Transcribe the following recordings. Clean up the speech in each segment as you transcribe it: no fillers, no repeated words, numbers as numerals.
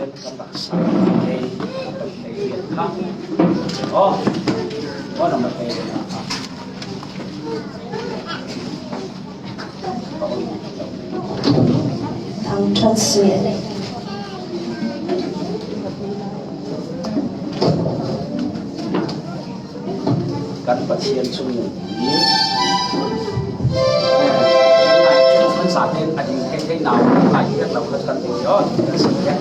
trên các bạn sáng đây tập thể hiện khác có là một cái thằng thật sự các bạn xem chung những cái sản lên ảnh cái nào ảnh rất là rất cần thiết đó thật sự nhé.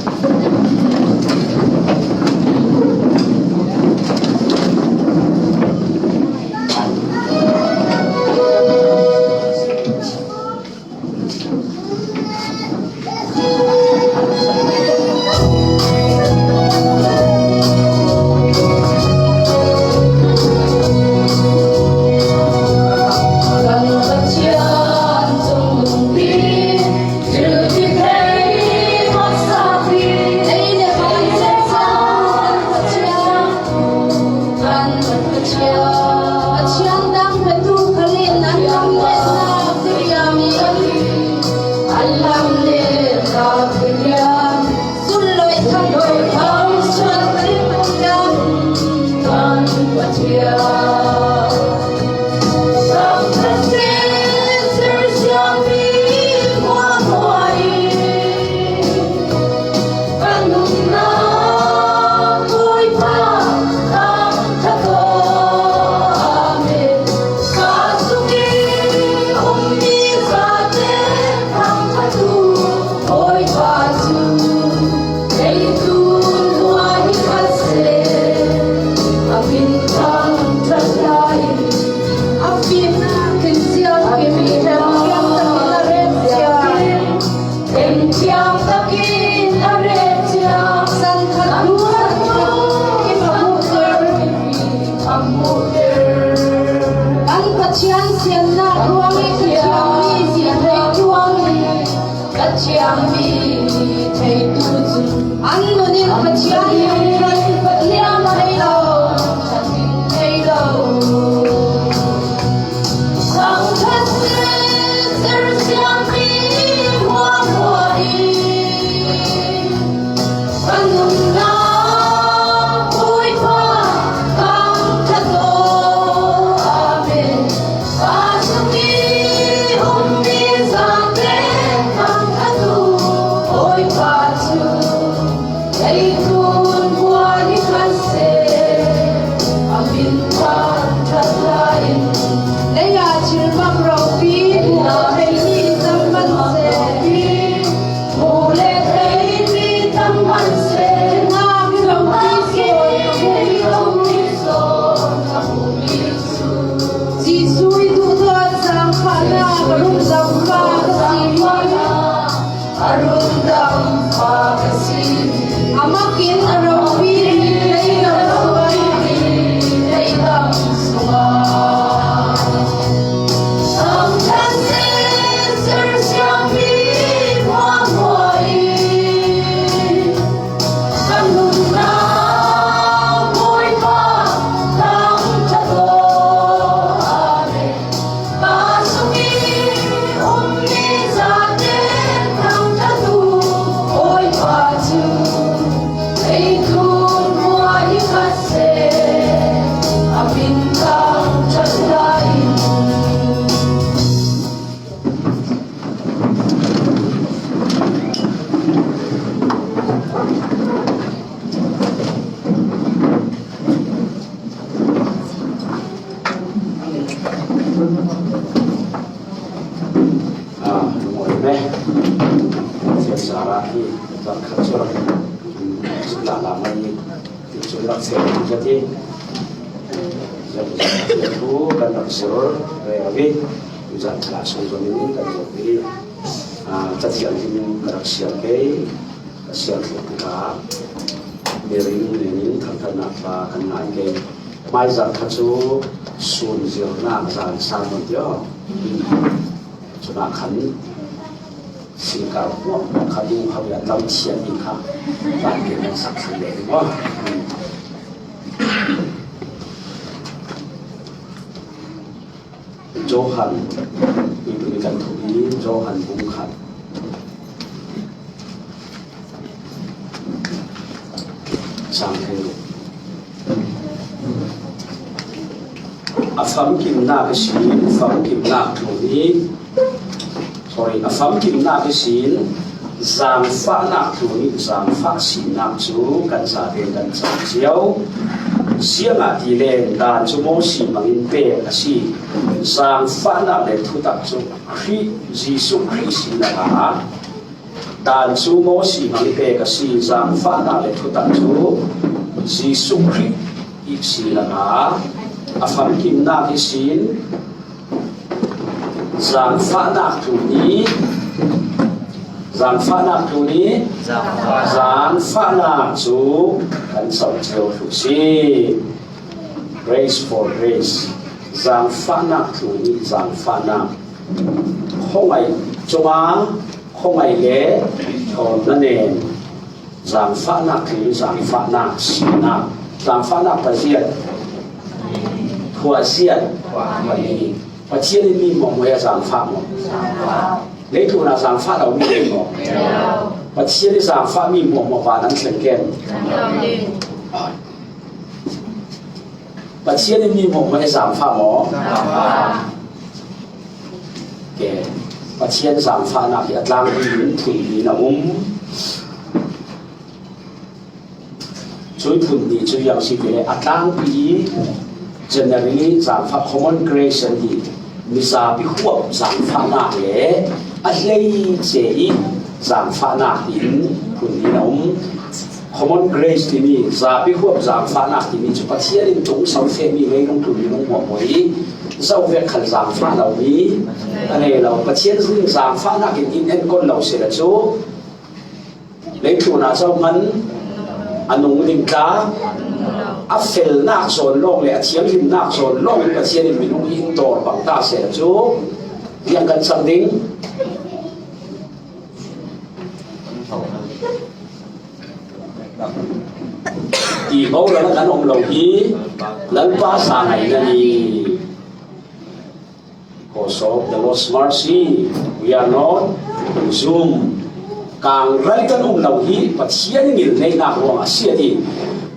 mai giờ khát chú xuân diệu na giàn sang một điều chúng ta khấn xin cầu khấn du học viện tâm thiện đi khắp và kiến thức sắc thành lệ đúng không? Johan diberikan tuhi Johan bungkat sang hay a pham kim na cái xin pham kim na thuni sorry a pham kim na cái xin giang pha na thuni giang pha xin na chú kan sa den kan sa chiao sia nga ti len dan chu mo si mangin pe a si giang pha na le thu tak chu Christ Jesus Christ na ha dan chu mo si mangin pe ka si giang pha na le thu tak chu Jesus Christ i si na ha a pham kim na cái xin giang pha na thuni giang pha na thuni giang pha na chú kan sau chiều thu si grace for grace giang pha na thuni giang pha na không ai chung á không ai lẽ còn nó nền giang pha na thuni giang pha na si na giang pha na phải diện thua diện và chia lên mi mong người giang pha mong lấy thu là giang pha đầu mi mong và chia lên giang pha mi mong và nắng sền kem và chia lên mi mong người giang pha mong kể và chia giang pha nào thì lang đi thủy đi làជួយធុនទីជួយយ៉ាងស៊ីពេលអតាំងពី generally សាផា common grace នេះមីសាពីខួបសាផាណាលេអត់លេចេអ៊ីសាផាណាហ៊ីនធុនទីនោះ common grace ទីនេះសាពីខួបសាផាណាទីនេះជួយជារិនតុងសៅហ្វេមីលេក្នុងធុនទីនោះមកមួយសៅវេខលសាផាណានេះអនេះเราប្រជារិនសាផាណាគិនអ៊ីនអេនកូនเราសេរជូលេធុណាសៅមិនอันนุ่งดินกาอัฟเฟลนักโซนโลกเลยเชียงหินนักโซนโลกเลยเชียงหินมินุหินโตบังตาเสียจูยังกันสังดิ้งอีโก้แล้วกันองค์เหล่านี้แล้วภาษาไหนนั่นนี่ Because of the Lord's mercy we are not consumed càng rảiกันองค์เหล่านี้ปัจเจียนงิลในนักหลวงอาเซียดี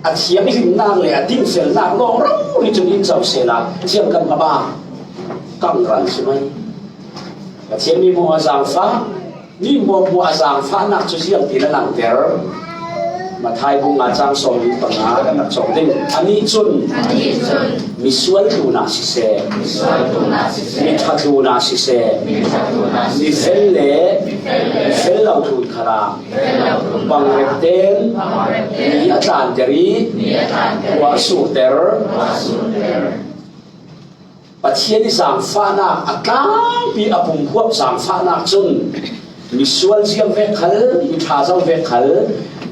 อาเทียงหินนักเลยอาดิ้งเสลนักหลวงเรานี่จนอินเจ้าเสละเชียงกันมาบ้างกังรันใช่ไหมอาเทียงมีมัวจางฟ้านี่มัวจางฟ้านักจะเชียงตีละหนังเดอร์มาไทยบุงอาจางสอนปัญหากันนักสอนดิ้งอันนี้จุนมีส่วนดูนาสิเสมีทัดดูนาสิเสมีเฟลเล่เฟลเราทุนขราบังเรตเตนมีอาจารย์เดรีวาสูเตอร์ปัจเจียนสามฟ้านักอากาปีอภุมพวกสามฟ้านักจุนมีส่วนเสียงเวกขลมีท่าเจ้าเวกขล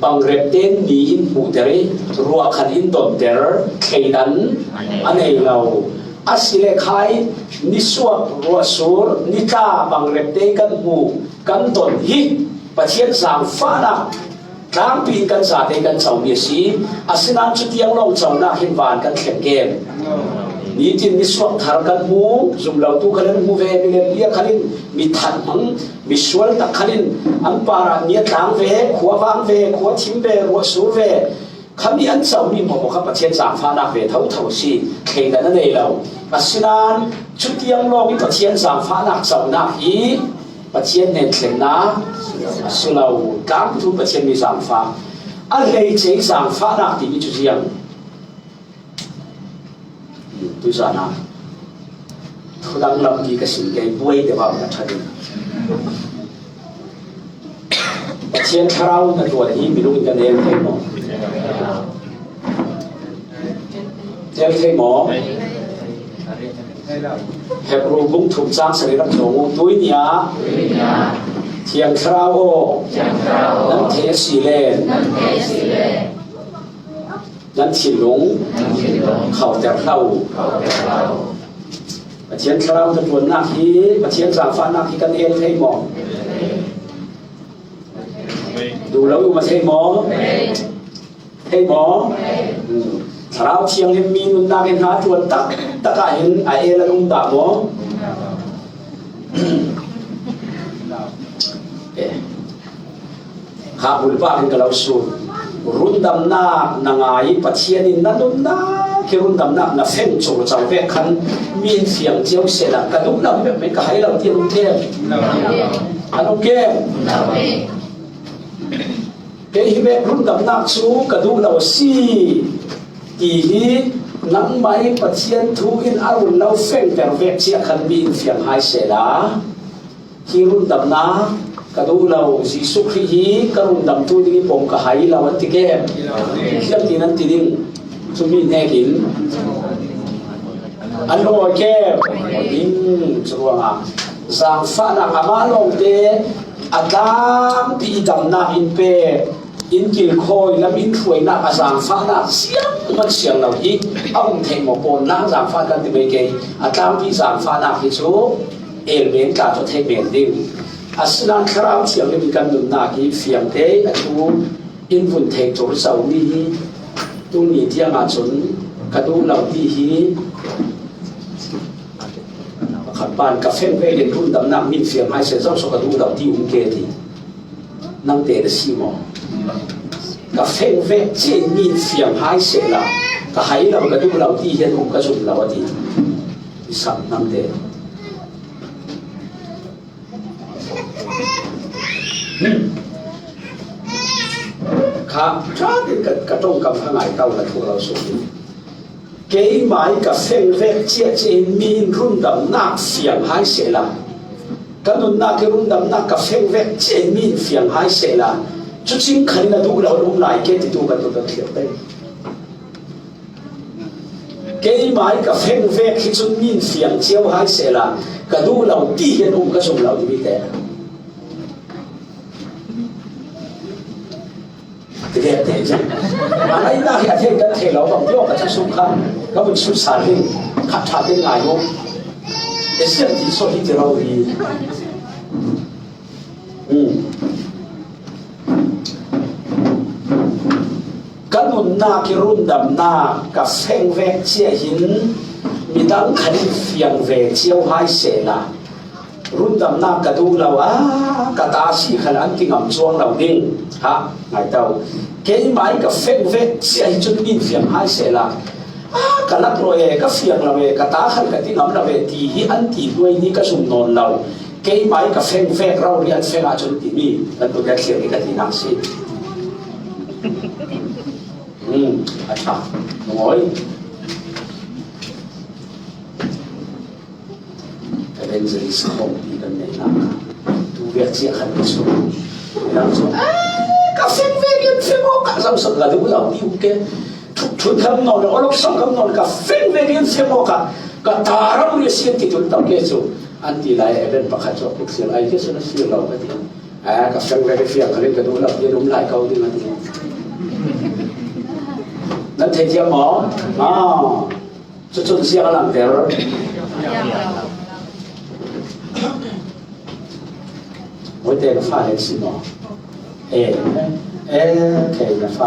บังเรตเตนมีอินหูเตอร์รัวขันอินดอนเตอร์เคดันอันนี้เราอาศิเลขายนิสวกรัวสูรนิกาบังเรตเตกันหูกันดอนฮิปัจเจียนสามฟ้านักกลางปีกันสาเตกันเจ้าเมียสีอาศินันจุดยังลงเจ้าหน้าหินวานกันแข่งเกมนี่ที่นิสวกทารกันหูจุ่มเราตู้ขันหูเวมิเลเลียขันมีทันมังมีสวนตักขันอันปาราเนี่ยต่างเวขัววางเวขัวทิมเวรัวสูเวคำนี้อันเจ้ามีหมอกประเทศสามฟ้านักเวเท่าสิเข่งกันนั่นเองเราอาศินันจุดยังลงประเทศสามฟ้านักเจ้าหน้าอีประเทศเนเธอร์นะสุเรากางทุประเทศมีสามฟ้าอะไรเจ๊สามฟ้านักที่มีจุดยังตุจานะทุดังลำดีกับสิ่งใดบุยเดี๋ยวเราจะดูประเทศเราในตัวนี้มีลูกกันเองใช่ไหมเจ้าใช่ไหมเห็บรูบุ้งถูกจ้างสรีระโฉมตัวนี้เทียงคราวนั้นเทสีเลนนั้นถิ่นหลงเขาแต่เข้าประเทศเราจะปวดหน้าที่ประเทศสามฟ้าหน้าที่กันเองให้หมอดูแล้วอยู่มาให้หมอเราเชียงเห็นมีนุนนาเป็นหาจวนตักตะกะเห็นไอเอละลุงตาหมอข้าบุญป้าเป็นกับเราสูด รุ่นดำนาหนังไงปัจเจียนินนั่นนะคือรุ่นดำนาหน้าเฟ้งโจเจ้าเวคันมีเสียงเจียวเสร็จกระดุมเราไม่กระให้เราเที่ยวเที่ยวอันนู้นเกมเฮ้ยเวรุ่นดำนาชูกระดุมเราซีตีฮีนังไม้ปัจเจียนทูอินอารุณเราเฟ้งแต่เวกเชียคันมีเสียงหายเสร็จที่รุ่นดำนากระดูเราสิสุขฮีกระรุ่นดำตัวนี้ผมกระหายเราวันที่แก่ยังที่นั้นที่ดิ้งสุมีแน่กินอันโน้แก่ดิ้งชัวร์อ่ะสังฟ้านักอามาลงเตะอาดามที่ดำนาอินเปอินกิลคอยและอินช่วยนักอาสังฟ้านักเสียงมันเสียงเราอีเอาเทงหมอปนนั่งสังฟ้ากันที่เบเกอาดามที่สังฟ้านักที่ชูเอลเบนการทดเทเบนดิ้งอาศัยคราวเสียงมีการดุนนากีเฟียงเตะชูอินบุญเทงโจรสาวนี้ตุนีที่งานชนกระดูเหล่าที่ฮีขับบ้านกับเฟ้งเวเดนรุ่นดำน้ำมีเสียงให้เสียงสกระดูเหล่าที่อุ้งเกตีนั่งเตะซีมอกับเฟ้งเวเจมีเสียงให้เสียงละก็ให้เรากระดูเหล่าที่เห็นอุ้งกระสุนเหล่าที่สับนั่งเตะครับถ้าเป็นกระต้องกับข้างในเต้าและทุกเราสูงเกี่ยหมายกับเฟ้งเวเจเจมีรุ่นดำนักเสียงหายเสียละกันนุ่นนักรุ่นดำนักกับเฟ้งเวเจมีเสียงหายเสียละจุดจริงขันนัดูเราลุ่มไหลเกี่ยติดตัวกันตัวเขียวไปเกี่ยหมายกับเฟ้งเวที่จุดมีเสียงเจียวหายเสียละกันดูเราตีกันอุ้มกระสุนเราที่มีแต่เรียกเท่จังอะไรน่าเท่กันเท่เราต้องยกกันสุขะก็เป็นสุสานที่ขัดขาดได้ง่ายมั้งเอเชียที่สุดที่เราดีกันนุ่นนาคิรุนดำนากับเฟ้งเวกเจียหินมีดังขันเฟียงเวกเจียวหายเสละรุ่นดำน้ำกระดูเรากระตาสีขนาดที่งำช่วงเราดิ้งฮะไงเต้าเกี่ยหมายกับเฟ้งเวกเสียจนมีเฟียงหายเสียละกระลักรวยก็เฟียงเราเอกระตาขันกระที่งำเราเอตีอันตีด้วยนี่ก็สุ่มนอนเราเกี่ยหมายกับเฟ้งเวกเราเรียนเฟ้งอาจนตีนี่กันตัวแกเสียงอีกที่นักสิอาจารย์น้อยเป็นสิ่งสำคัญที่กันในนั้นทุกอย่างที่ขันสูงแล้วส่วนกับเฟ้งเวกยังเฟ้งออกจากสังกัดดูเราที่โอเคทุกคำนอนอารมณ์สังคำนอนกับเฟ้งเวกยังเฟ้งออกกับตาเราเรียกเสียงที่ตุนตะเกียบอันที่ไรเอ็นประคัตจบพิกเซลไอ้ที่สุดเสียเราไม่ดีกับเฟ้งเวกเฟียงเขาเรียกกันดูเราที่รุ่มไหลเขาที่นั่นนั่นเทียมหมอจุดเสียงหลังเดียว我这个发的是喏，这个发，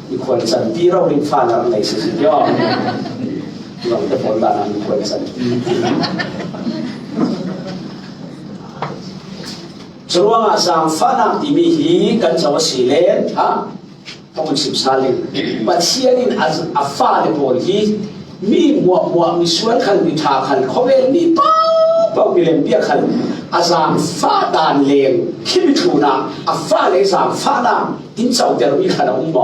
你ควรสันติเราเรียน发แล้วในสิ่งย่อเราจะผลบ้านนั้นควรสันติส่วนว่าสังฟ้านักที่มีหีกันจะว่าสีเลนฮะต้องมันสิบสาลินปัจเจียนินอาฟ้าในบริหีมีหมวกมีส่วนขันมีทาขันเขาเวมีป้ามีเลนเบี้ยขันอาจารย์ฟ้าดานเลงคิดถูกนะอาฟ้าเลยสามฟ้านะอินเจ้าเดรมีขนาดนี้ห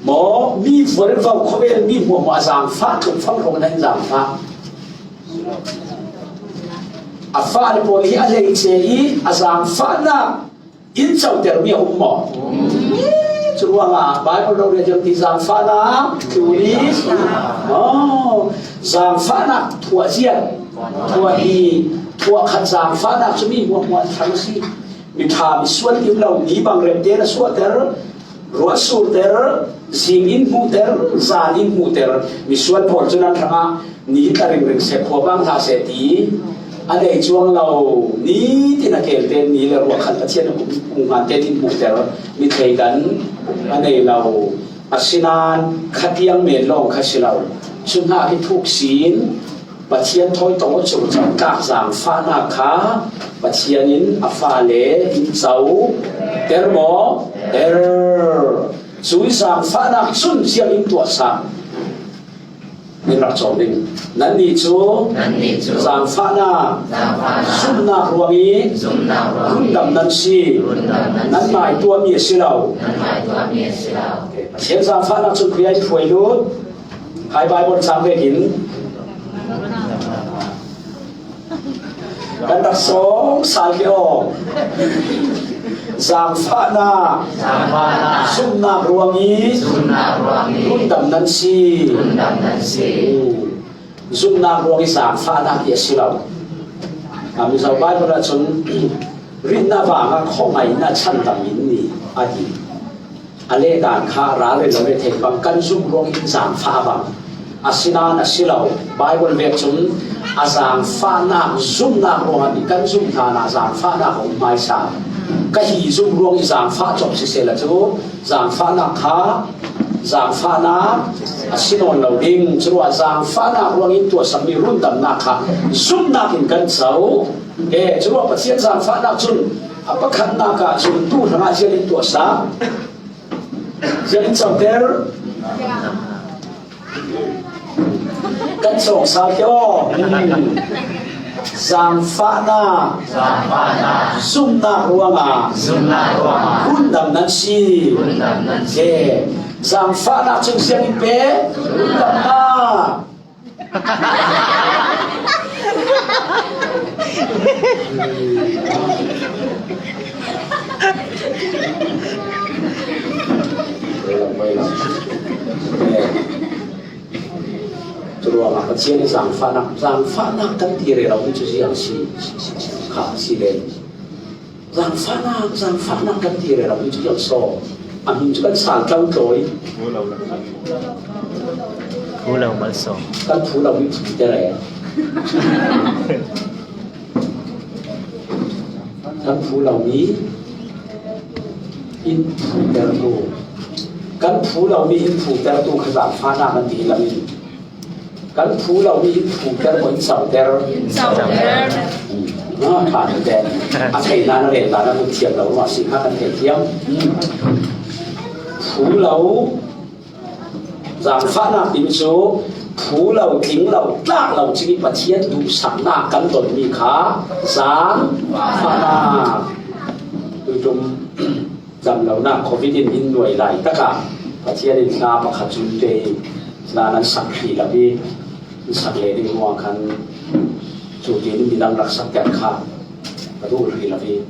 มอมีฝนฟ้าเขาเวมีหมวกอาจารย์ฟ้าถูกฟังตรงนั้นอาจารย์ฟ้าอาฟ้าในบริอะไรเจียอาจารย์ฟ้านะอินเจ้าเดรมีหมอจุดว่าไงบายเราเรียนจากที่จางฟ้านะคือวิสจางฟ้านะถั่วเจียนถั่วอีถั่วขัดจางฟ้านะจะมีหัวทั้งสิ้นมีทามีส่วนที่เราหนีบางเรื่องเดร์ส่วนเดร์รัวสูเดร์สิงอินหูเดร์ซาลินหูเดร์มีส่วนพอจุนันทางนี้ตาเรื่องเสพพอบางท่าเสตีอันนี้ช่วงเรานี้ที่นักเรียนเรียนนี้เราขันตัดเชียนกุมงานเตตินหูเดร์มีเทกันอันนี้เราอาศินานขัดยังเมลลงขัดสิเราชุนหาที่ทุกศีลปัจเจียนถอยตัวจุดจังกากสามฟ้านาคาปัจเจียนินอาฟ้าเล่หินเสา ter mo ter chui sang pha nak chun siang in tua sang nên là chỗ mình nắn đi chú sang pha na sum na ruang ý run đầm nắn si nắn mai tua mía si lâu hiện sang pha na chun khuya khuya lút hai bài bốn sang về kín kan tak song salyo sang pha na sum na ruang ý run đầm nắn si zoom na ruang sang pha na kia si lâu mình sau bài bốn là chun rin na vàng không ai na chăn tầm in ni adi ale đàn kha ra lên là về thành bằng căn zoom ruang sang pha vàng asina na si lâu bài bốn việc chun sang pha na zoom na ruang đi căn zoom thà na sang pha na không mai sa cái gì zoom ruang sang pha chọc si là chú sang pha na kha sang pha na asinon lâu đinh chú sang pha na ruang in tua sami run đầm na kha zoom na kinh căn sâu chú bắt chiến sang pha na chun apa khăn na cả chun tu thằng ai chiến tua sa chiến sâu ter căn sòng sao cho sang pha na zoom na ruang run đầm nan si sang pha na chung siang in pe run đầm na ruang apa chiến sang pha na kan tire ra un chu siang si kha si le sang pha na kan tire ra un chu yang so amin chu kan sang tlang troi phú lâu mal so kan phu la wi chi te re kan phu la wi in phu te tu kan phu la wi in phu te tu kha sang pha na kan ti la wi kan phu la wi in phu te mo in sao te nó phản đèn thầy na đèn là nó một thiệp lâu mà xin hát thầy thiêm phú lâu giảm phát nạp điểm số phú lâu kính lâu tác lâu chỉ bát thiên đủ sáng na cắn tuần mi khá sáng phát nạp từ trong giảm lâu na covid in nuôi lại tất cả bát thiên in na bạc hạt chung tê là nó sạc khí là đi sạc lệ đi mua khăn chủ tiến đi đang đặt sạc kẹt khá cái đồ gì là vì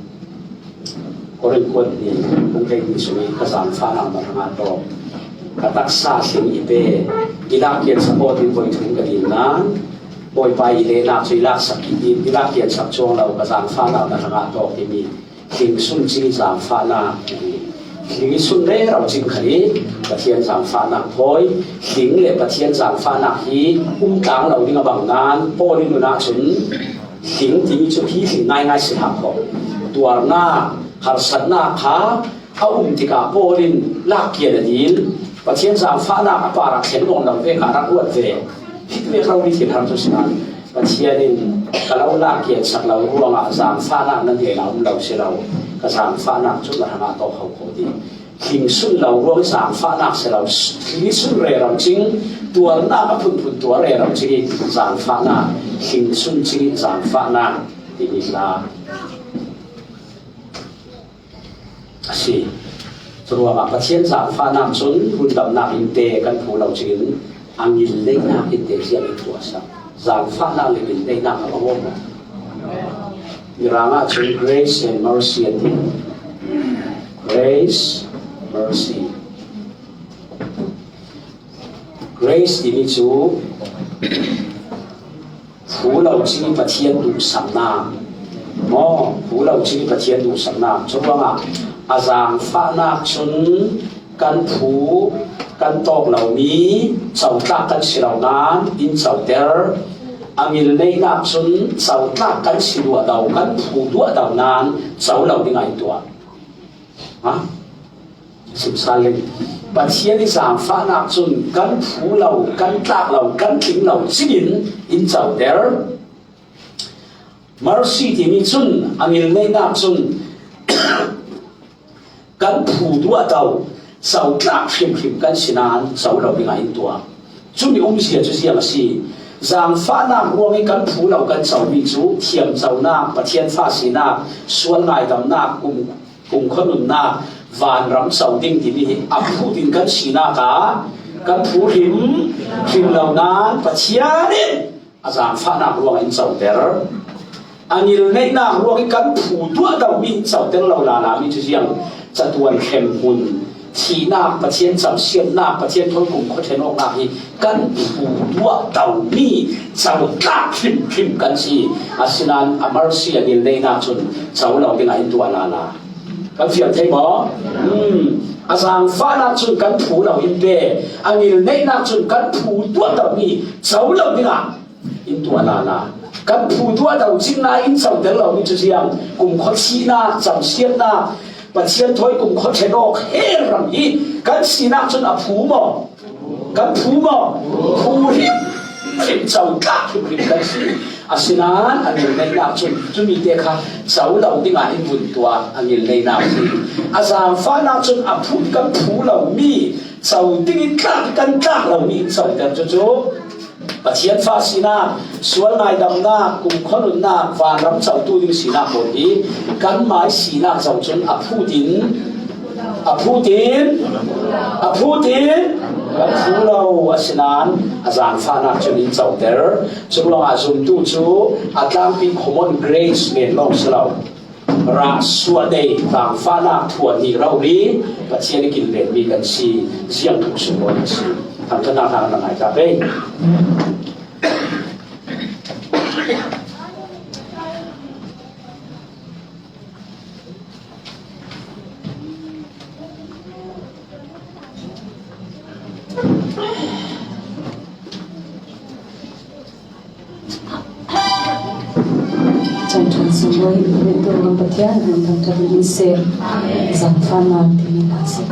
có liên quan đến công ty như suy cái sản phẩm nào mà thằng đó cái tác xa sinh ý về đi làm kiện support đến với chúng cái gì đó bồi bài để làm suy làm sạc đi làm kiện sạc cho lâu cái sản phẩm nào mà thằng đó thì mình hình xuân chỉ sản phẩm nào hình xuân đấyเราจึงขยี้ประเทศสามฟ้าหนักพอยหิงเลยประเทศสามฟ้าหนักที่ต่างเราดิ้งบางงานโป้ดิ้งดูน่าสนหิงที่มีชุดที่หิงง่ายๆสิหักของตัวหน้าหัดสันหน้าขาเอาที่กาโป้ดิ้งลากเกียร์ดินประเทศสามฟ้าหนักปารักเห็นลงเราเวขารักอวดเวพิจเวเราดิที่ทำทุกสิ่งประเทศดิ้งก็เราลากเกียร์สักเราร่วงสามฟ้าหนักนั่นเองเราเสียเราก็สามฟ้าหนักชุดมาทำงานต่อเขาโคดีหิงสุนเราร่วงสามฟ้าหนักเสียเราหิงสุนเรเราจริงตัวหน้าก็พุ่นตัวเรเราจริงสามฟ้าหนักหิงสุนจริงสามฟ้าหนักที่มีนาสิตัวมาประเทศสามฟ้าหนักสุนคุณดำนักอินเตกันผู้เราจริงอังยินเล่นนักอินเตเสียเป็นตัวสักสามฟ้าหนักเลยเป็นเล่นนักอะไรวะIrama curi grace and mercy at him. Grace, mercy. Grace ini tu phú lâu chi bát thiên đủ sáng nam, mo phú lâu chi bát thiên đủ sáng nam. Cho con à, azang pha na chun kan phú kan tog lâu mi, chau ta kan si lâu nan in chau ter. Amil nay na chun chau ta kan si lua đầu kan phù lua đầu nan chau lâu đi ngay tua, hả? Sum sai lên, bát thiên đi sang pha na chun kan phú lâu kan ta lâu kan kính lâu chín in chau ter. Mercy thì mi chun amil nay na chun kan phu du atau sau tlak khim khim kan sinan sau lo dinga in tua chumi sia chu siang si zang fa na ruang kan phu lo kan sau mi chu thiam chau na pathian fa si na sual ngai dam na kum khonun na van ram sau ding ti ni a phu din kan sina ka kan phu him lo na pathian ni a zang fa na ruang in sau ter anil nei na ruang kan phu du atau mi sau ter lo la mi chu siang chatuan khem hunทีหน้าประเทศจำเสียมหน้าประเทศทุกกลุ่มคนเทนอกหน้าที่กันผูตัวเต่ามีเจ้าตาพิมกันสิอาศินันอเมริกาดินเลยน่าจนเจ้าเราเป็นไงตัวลากันเสียงไทยบ่อาจารย์ฟ้าน่าจนกันผูเราอินเดียอันนี้เลยน่าจนกันผูตัวเต่ามีเจ้าเราเป็นไงอินตัวลากันผูตัวเต่าจริงนะอินเจ้าเต่าเรามีจุดเสียงกลุ่มคนชีน่าจำเสียมหน้าปัจเจียนถอยกลุ่มคนเทนอกเฮรัมยีกันสีนักจนอภูมอกันภูมอภูริมเจ้ากล้าภูริมกันสีอาศินันอันนี้ในนักจนมีเด็กค่ะเจ้าเราดิ้งอ่านบุญตัวอันนี้ในนักสีอาจารย์ฟ้านักจนอภูกันภูเรามีเจ้าดิ้งกล้ากันกล้าเรามีเจ้าแต่จู่ปัจเจียนฟ้าสีนาส่วนนายดำนากลุ่มคนอื่นนาฟานรำเจ้าตู้ดิ้งสีนาคนนี้กันหมายสีนาเจ้าจนอภูดินกันภูเราอาศินันอาจารย์ฟ้านักจนอินเจ้าเดอร์จุลองอาจุมตู้จูอาตามปีคอมมอนเกรซเมนลองสลาวราสวดเดย์ต่างฟ้านักทวนนี้เรานี้ปัจเจียนกินเลนมีกันสีเสียงถูกสมบูรณ์สีทำธนาคารอะไรครับเอ้ Chan semua itu orang percaya tentang kami se zamfana di nasib.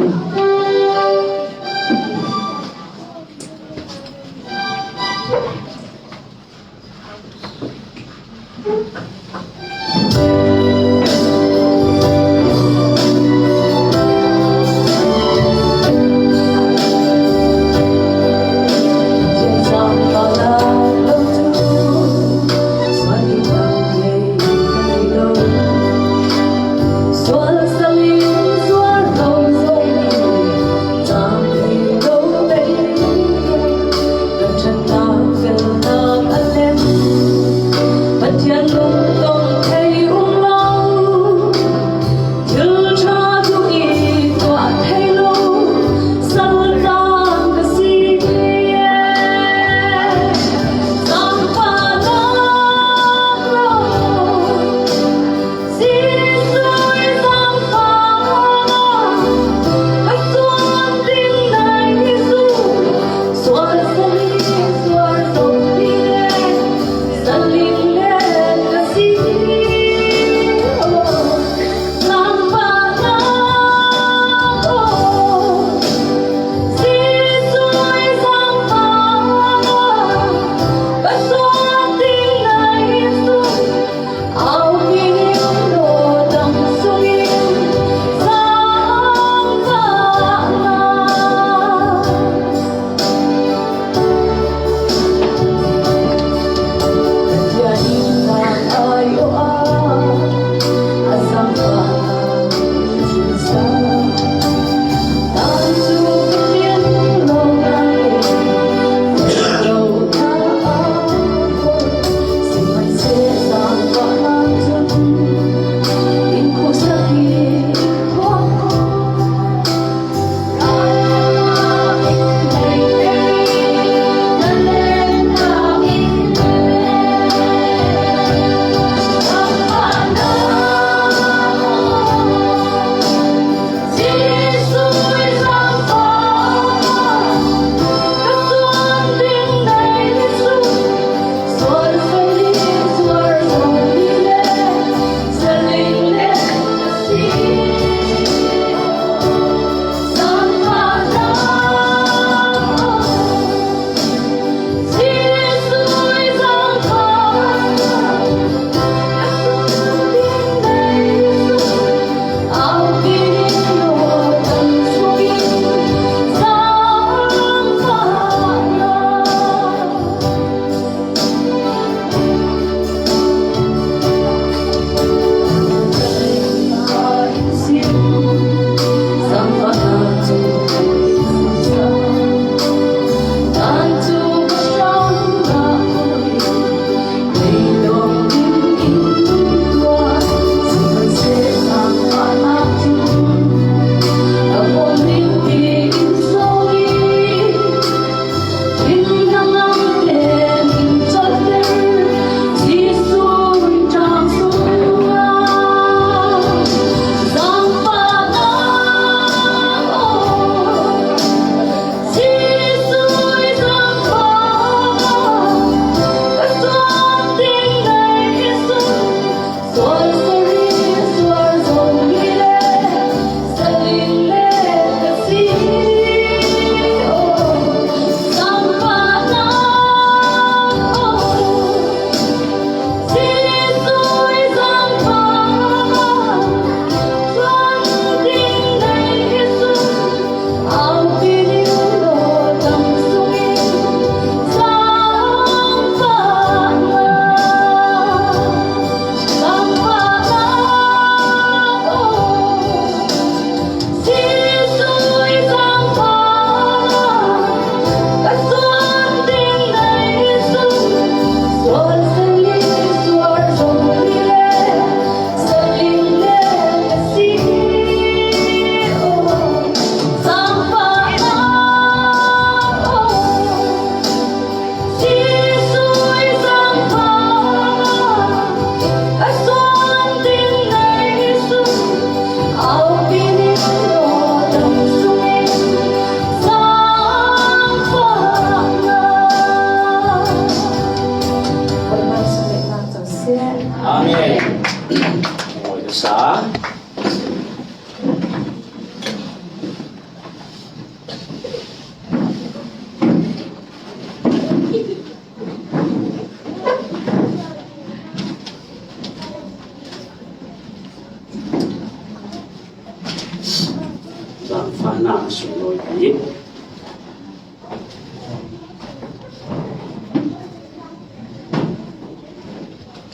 na su loi pi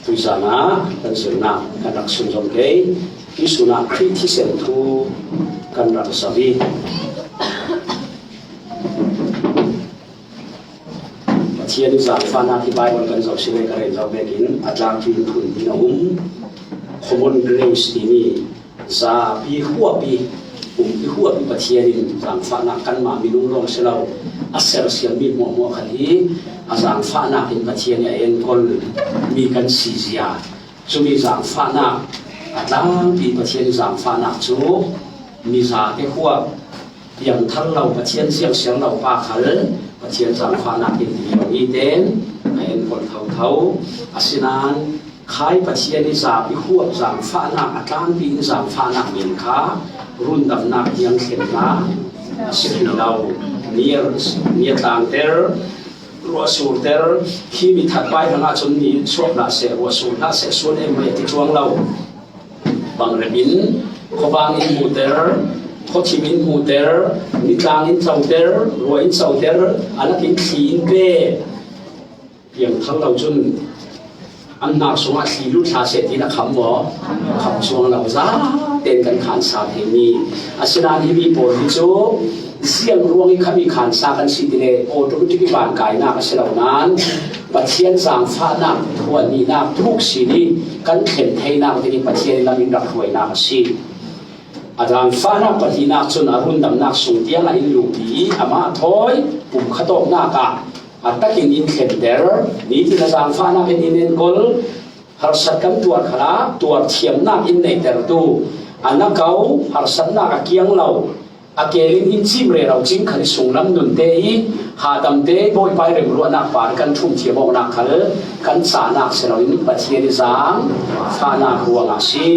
tu sana kan suna kan rak sun jom ke isuna thi sen thu kan rak sabi thiên giảng phan na thì bài còn cần giáo sư này cái giáo về kín atlang thì thuần thì nó common grace thì mi za bi hua bi bi hua bi bát thiên giảng phan na căn mà mi nung long sẽ lâu asel siam mi mo khali giảng phan na thì bát thiên này en con mi căn si zia cho mi giảng phan na atlang thì bát thiên giảng phan na chú mi za cái hua yang thăng lâu bát thiên siang lâu ba khal bát thiên giảng phan na thì y đến en con thâu asinan khai bát thiên ni za bi hua giảng phan na atlang bi giảng phan na miền khá run đầm na yang khen na sinh lâu nia tang ter rua sur ter khi mi thắt bay thằng chun ni suốt là sẽ rua sur là sẽ suốt em mấy cái chuông lâu bằng remin có bang in mu ter có chim in mu ter ni tang in sầu ter rua in sầu ter anh in khí in bê yang thằng lâu chun anh nào xuống à xì lúc xa sẽ thì là khăm bỏ khăm xuống lâu giá tên cần khán xa thế mi asinan hi mi bồi đi chỗ siang ruang i khami khán xa kan si tile automatic ban kai na ka selo nan pathian sang pha na thuan ni na thuk si ni kan khen thei na te ni pathian la min rak huai na ka si adang pha na pathina chun arun dam na sung tiang a in lu pi ama thoi pum khatok na ka atakin in khen der ni ti na sang pha na in in gol har sat kam tuar khala tuar thiam na in nei ter tu anakau har sat na ka kiang lo akelin in chim re rau ching khali sunglam nun te hi ha dam te boy pai reng ru na par kan thum thiam mo na khal kan sa na se lo in pathian sang pha na ruang a si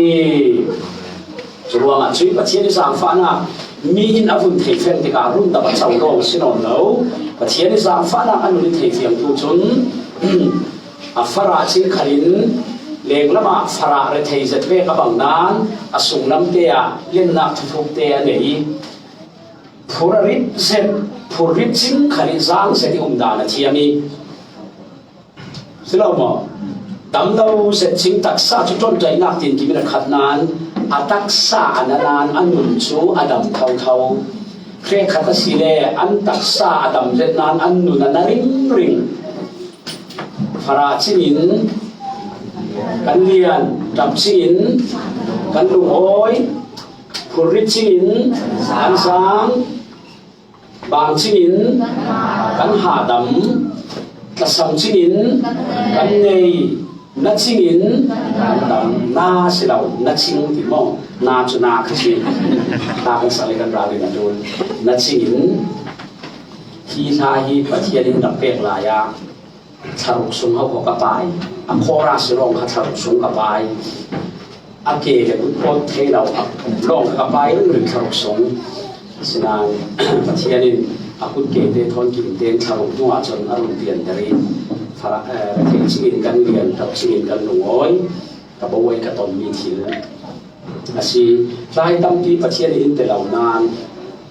ruang a chui pathian sang pha na mi in avun thei fen te ka run da ba chau rong sinon lo pathian sang pha na anu ni thei fiam tu chun a fara chin khalin leng lama fara re thei zet ve ka bang nan a sunglam te a len na thuk te a nei phurarip zet phurip ching khali zang se ti umda na thiami silo mo tam đâu se ching taksa chu ton jai nak tin ki mina khat nan ataksa ananan anun chu adam thau thau kre khata sile an taksa adam zet nan anun na ring ring phara chinin kan lian tam chin kan lu hoi phurip chin an sang bang chinin kan ha dam kasam chinin kan nei na chinin dam na silau na ching ti mo na chu na khachi na kan sale kan ra le na dun na chinin hi tha hi pathian in dam pek la ya charuk sung ho ko ka pai a khora silong kha charuk sung ka pai a ke le bu pot the lau a long ka pai ru charuk sung sinan pathianin akut ke te thon kin ten charuk nu a chon arun pian dari fara ke chingin kan lian tak chingin kan lungoi ka bawai ka ton mi thil asi lai tam ti pathianin te lau nan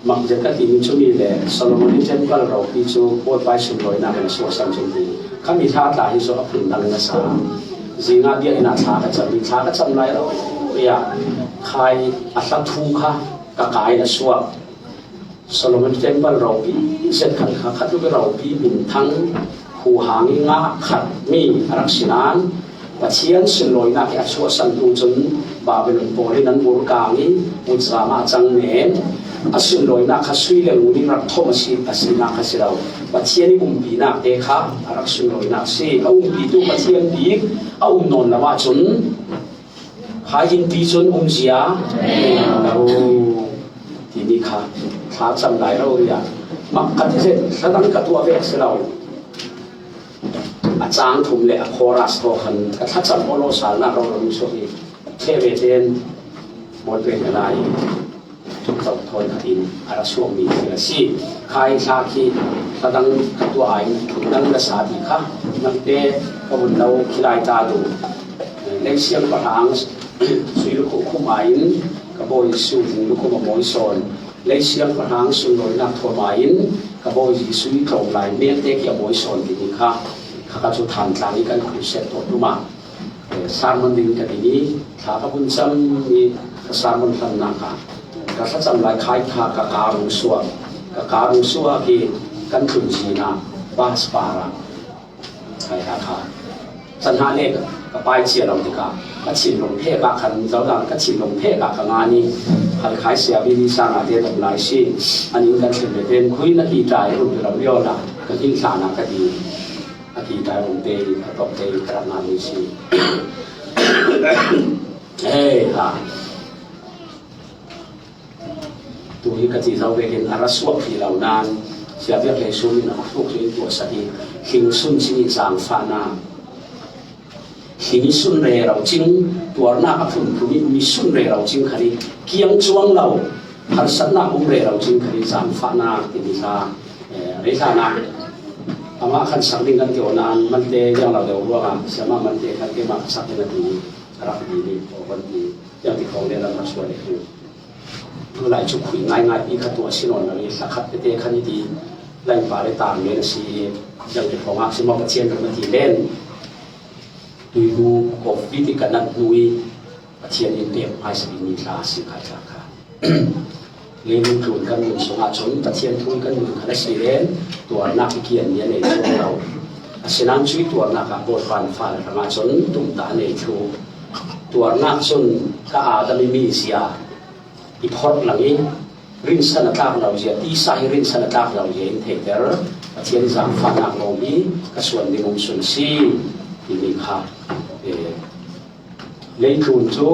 mak je ka tin chumi le solomon temple ro pi chu pot pai sun loi na kan so sam chum ti kami tha ta hi so apun dang na sa zinga bia ina tha ka cham lai ro ya khai atla thu kha ka kai na suwa Solomon Temple ro pi set khat khat lu ro pi bin thang hu hangi nga khat mi arak sinan pathian sin loi na ke achua san tu chun babylon poli nan bur ka ni utsama chang ne asin loi na kha sui le uni rak thoma si asina kha sirau pathian ni umbi na te kha arak sin loi na se au bi tu pathian bi au non la wa chun hain pi chun zia au ti ni kha tha cham lai ro ya mak ka ti se sadang ka tu ave sirau a chang thum le a chorus to khan ka tha cham olo sal na ro ro so hi theve ten mo twe na lai chuk chok thoi khatin ara suam mi la si khai tha khi sadang ka tu ai thum nang la sa di kha nang te ko bun lo khilai ta du le siam pa hang sui lu khu mai ka กบอยสูงลูกก็มาโมยสอนเลยเสียงประหางสุนทรนักทัวมาอินกบอยสุยตรงไหลเมียนเด็กอย่าโมยสอนดีนี่ค่ะข้าก็จะทำตามนี้กันคุยเสร็จตัวดูมาสารมันดิ้งกันนี้ถ้าขบุญจำมีสารมันทันนักค่ะก็ถ้าจำหลายคล้ายท่ากะการุส่วนกะการุส่วนที่กันถึงจีน่าบาสปาระใครราคาสัญหาเล็กก็ไปเชียร์เราดีกว่าก็ชิมลงเทกะขันเจ้าดังก็ชิมลงเทกะขันงานนี้ใครขายเสียวิธีสร้างอาเดียตรงไหนสิอันนี้กันเป็นเป็นคุยนาทีใจรุ่นเราเรียกนะก็ยิ่งสร้างก็ดีนาทีใจลงเตยตบเตยกระงานนี้สิเฮ้ยค่ะตัวนี้ก็ที่เราไปเห็นอารัสวกที่เรานานเสียเบียเลยซุนนะพวกนี้ตัวสติหิงซุนชิจางฟานาหิงซุนเรเราจริงตัวหน้ากับทุนผู้มีซุนเรเราจริงคดีเกียงจวงเราหันสันนาอุ้มเรเราจริงคดีจางฟานาที่มีซาเรซานาอามาขันสังดิงกันเกี่ยวนานมันเตยยังเราเดี๋ยวว่าเสียมามันเตยกันเกี่ยมาสักนาทีรับดีนี่โอ้วันนี้ยังที่เขาเรียนเรามาช่วยเลยเมื่อไรชุกขุยง่ายๆอีกตัวสินอนอะไรสักขัดเตะขันดีแรงป่าได้ตามเมนซียังเป็นของอาชิมอกระเชียนกับมันทีเล่นดูกบวิธีการนัดนุยกระเชียนอินเดียไอซ์บินิลาสิขาจากค่ะเลี้ยงครูกันหนึ่งสงอาชนกระเชียนทุยกันหนึ่งคณะสีเล่นตัวนักเกียนเนี่ยในช่วงเราฉะนั้นช่วยตัวนักบทฟันฟันสงอาชนตุ่มตาในช่วงตัวนักชนก็อาจจะไม่มีเสียอีพอดหลังนี้รินสันตากเราเสียที่สายรินสันตากเราเย็นเทเดอร์เทียนจางฟันนักเรานี้ก็ส่วนในมุมส่วนซีที่มีค่าเลยคุณจู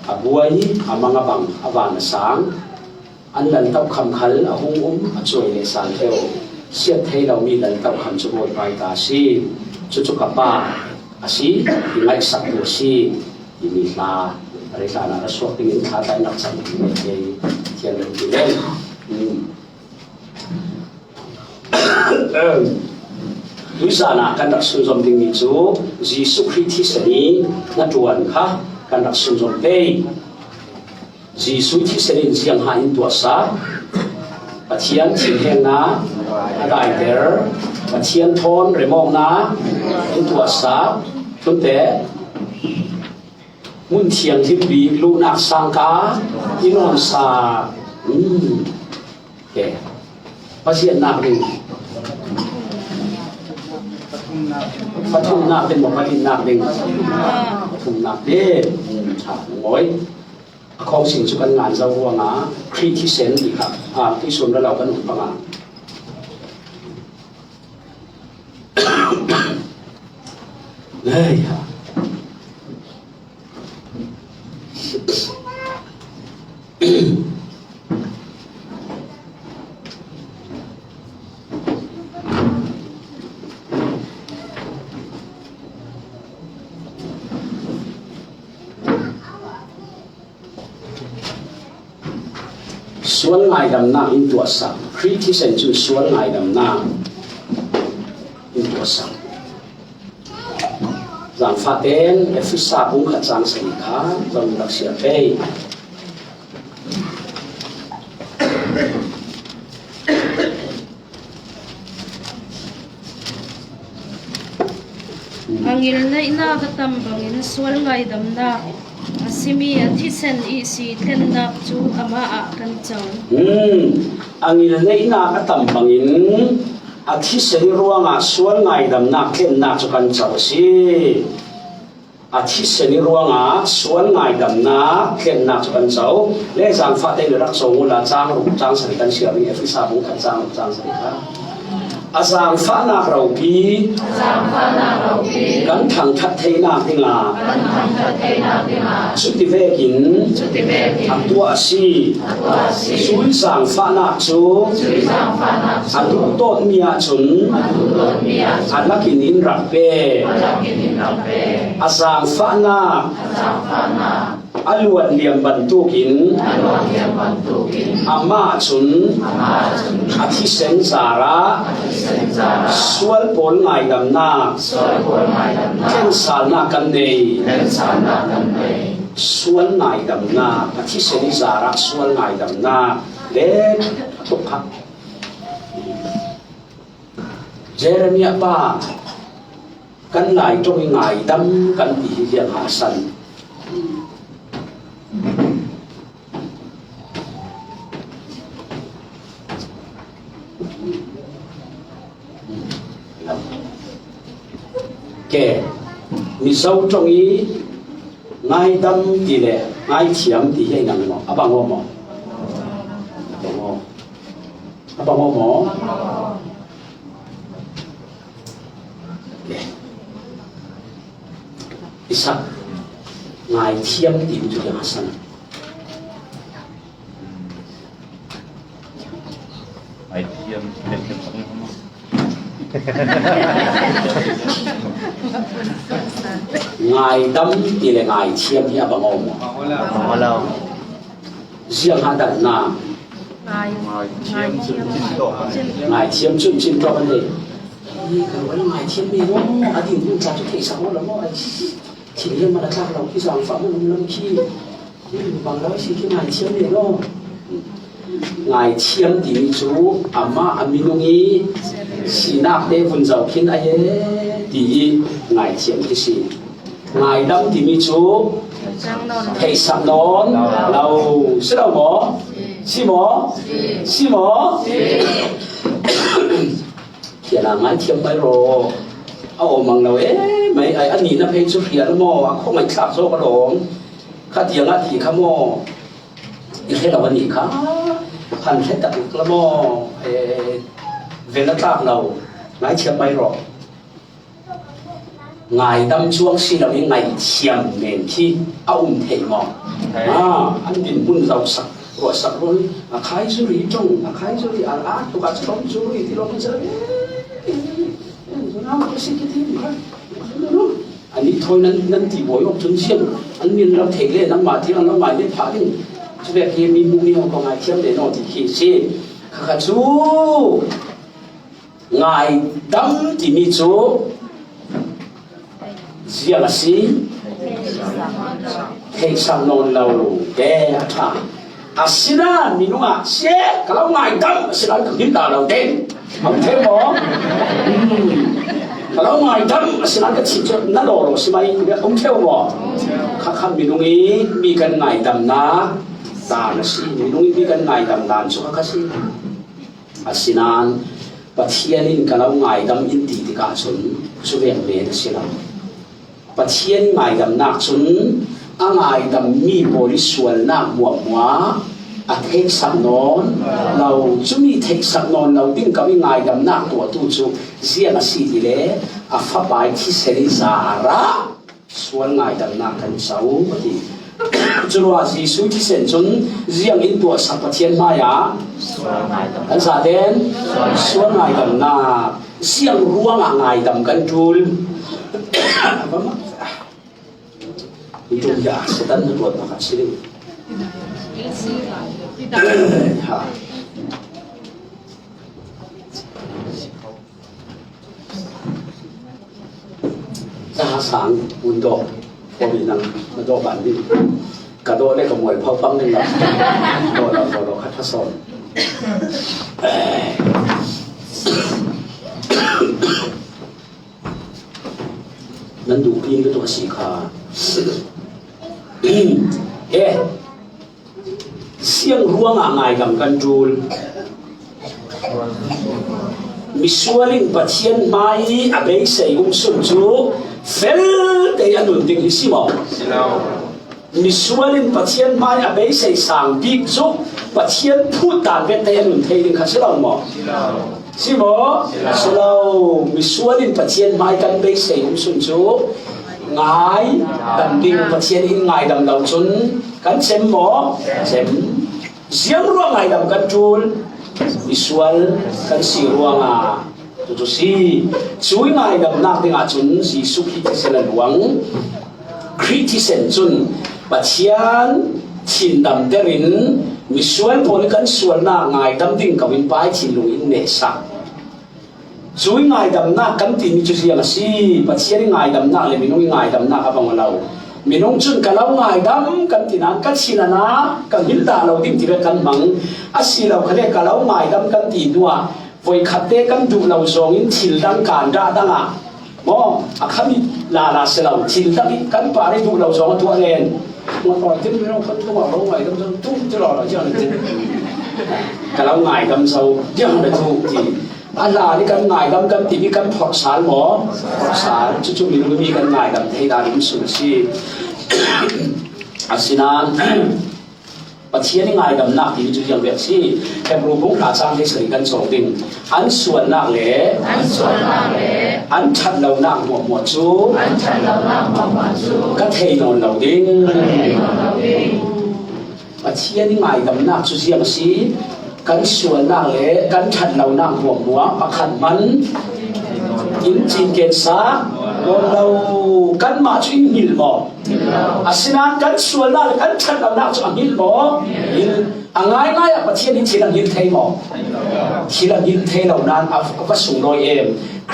อาบวยอามังบังอาวานสังอันหลังเต้าคำขันอาหงช่วยในสันเทวเสียเทเรามีหลังเต้าคำจุบวยไปตาซีจุกับป้าอาซีที่ไม่สักตัวซีที่มีค่าอะไรกันนะส่วนที่มีค่าได้นักสังที่ไม่เคยเทียนเลยที่เล่นด้วยสานะการรักษาสมดุลนี้จูยิสุคริสต์นี้นัดวันค่ะการรักษาสมดุลยิสุคริสต์นี้เสียงหายตัวซาปัจจัยที่เห็นนะได้เดอร์ปัจจัยทอนเรมองนะตัวซาทุนเตะมุ่งเทียงที่บีลูนักสังกาอินอนซาเก๋ปัจจัยนักหนึ่งปฐุมนาเป็นบอกว่าอินนาเด้งปฐุมนาเด้งโอ้ยของสิ่งสุกันงานเจ้าหัวงาครีที่เซนดีครับที่ส่วนแล้วเราก็หนุนประมาณเลยครับส่วนไงดำน้ำอินตัวสังคริสที่เซนจูส่วนไงดำน้ำอินตัวสังจางฟาเตนเอฟิซาบุ้งขจางสิขาจงรักเสียเป้Bangil na inakatam bangil swal ngay damna asimi at hisen isi tendak chu ama a kan chaw angil na inakatam bangil at hisen ruanga swal ngay damna tendak chu kan chaw si at hisen ruanga swal ngay damna tendak chu kan chaw le jang fa te rak so ngula chang ru chang sari kan sia ri efisa bu kan chang sari ka azang fa na raupi kan thang that thei na tinga chuti vekin atua si sui sang fa na chu atu tot mia chun alakin in rakpe azang fa na aluan liam bantukin ama chun athi sen sara sual pol ngai damna ken sal na kan nei ส่วนไหนดำนาที่เสนิสาระส่วนไหนดำนาเล็กทุกข์เจเรมียป้ากันไหลตรงไหนดำกันปีเรียงหาสันแกมีเสาตรงนี้ไงดำดีเลยไงเฉียมดีให้ยังหมออาบังหมออาบังหมออิสักไงเทียมดีจุดยังสันไอเทียมเป็นสองไงดำดีเลยไงเทียมที่อาบังหมอมาแล้วเสียงหาดันนาเทียมจุดจิ้นโตไงเทียมจุดจิ้นโตกันเลยนี่คือว่าไงเทียมมีว่าอดีตคุณจะจุดที่สาวแล้วว่าทีนี้มาแล้วเราที่สองฝั่งมันน้ำขี้บางแล้วสิที่ไงเทียมเนี่ยเนาะไงเทียมดีจูอาม่าอามินุงี้สีนักเด้คุณเจ้าพินไอ้ดีไงเทียมที่สี่ไงดำดีมีจูให้สับนอนเราใช่เราหมอใช่หมอใช่หมอเขียนอะไรเทียมไปรอเอามังเราไม่ไอ้อันนี้นะเพลงสุริยะละโมอ่ะเขาไม่ขับโซ่กระโดงข้าเดียงละทีข้าโมอีกแค่เราวันนี้ค่ะพันแค่ตัดละโมเวลาตากเราไงเทียมไปรอไงดำช่วงสิเราไงเทียมเมนที่เอาเทมออันดินบุญเราสักรวดสักรุ่นใครสุริจงใครสุริอาลาตุกัสลมสุริที่เราไม่เจออันนี้ทอยนั้นที่บ่อยออกจนเชี่ยงอันนี้เราเทเลยน้ำมาที่เราหมายได้ผ่าที่จะแบบมีมุมนี้ของไงเชี่ยงเดนอที่ขี้เชี่ยข้าจูไงดำที่มีจูเสียละสิเทสังนนเราแก่ท่าอาศิลามีนุ่งอ่ะเชี่ยkalauไงดำอาศิลาก็ยิ้มตาเราเด่นเอาเทมอkalauไงดำอาศิลาก็ชิดจนนั่นหล่อใช่ไหมเอาเทมอข้ามีนุ่งนี้มีกันไงดำนะตาละสิมีนุ่งมีกันไงดำนานสุขก็สิอาศิลาปัจเจียนินkalauไงดำอินดีที่กาสุนสุเรียงเบนสิลาปัจเจียนไงดำนักสุนไงดำมีบริสุทธิ์นักบวกหัวเทคสักนอนเราจะมีเทคสักนอนเราดิ้งกับไงดำนักตัวตู้จูเสียงสีดีเลยฟ้าใบที่เสรีสาระส่วนไงดำนักกันเสาดีจุดว่าจีสุที่เส้นจนเรียงอินตัวสัพพเทียนมายาอันสาเดนส่วนไงดำนักเสียงร่วงไงดำกันจูลitu ya setan buat makan siling sahasang untuk pembinaan untuk banding kado le kemuai pau pang ni lah kalau kata son nandu pin itu kasih kah siang ruang angai gam kanjul misualing patien mai abei sei sun chu fel te anun ding hisimo misualing patien mai abei sei sang big chu patien phu tan ve te anun thei ding khasilo mo simo silo misualing patien mai kan bei sei sun chu ngài đầm đinh và chiến in ngài đầm đầu chun cắn chém mỏ chém giếng ruộng ngài đầm cắn chul visual cắn xì ruộng tu si chuối ngài đầm nạc tiếng chun si suk hit sen là ruộng criticism chun và chiến chín đầm terin visual poli cắn sual na ngài đầm đinh cầu in pai chín lung in nệ sa chuối ngài đầm nạc cắn tìm như chuối là si và chiến ngài đầm nạc là mình nói ngài đầm nạc abang lâu มีน้องจุนกันเราง่ายดำกันตีนันกันสินะนะกันหินตาเราดิ้งตีเรกันมังอาศิเราเขาเรียกกันเราง่ายดำกันตีนัวไว้ขัดเตะกันดูเราสองอินทิลดังการด่าดังอ่ะมออาคามิลาเสเราทิลดังกันป่าได้ดูเราสองตัวเองมันปล่อยที่ไม่ต้องคนต้องบอกเราง่ายดำตุ้มจะรอเราเจ้าหน้าที่กันเราง่ายดำเสาเจ้าหน้าที่ที่อันลานี่กันง่ายดำกันตีมีกันพอสารหมอพอสารจุ่ๆมีกันง่ายดำให้ได้ดิมสุดสิอาศินานปัจเจียนี่ง่ายดำนักที่จุดยังเบียดสิแค่รู้พุ่งหาสร้างให้สริกันสองดิ่งอันส่วนนักเล่อันชัดเรานักหมวดจูก็เทนอนเราดิ่งปัจเจียนี่ง่ายดำนักจุดยังสิกันส่วนนักเล่กันชัดเรานักหัวประคันมันอินจินเกศาเรากันมาช่วยหิลบ่อาศินานกันส่วนนักกันชัดเรานักช่วยหิลบ่หิลง่ายปัจเจียนี่ทีละหิลเทมอทีละหิลเทเรานั้นก็ส่งโดย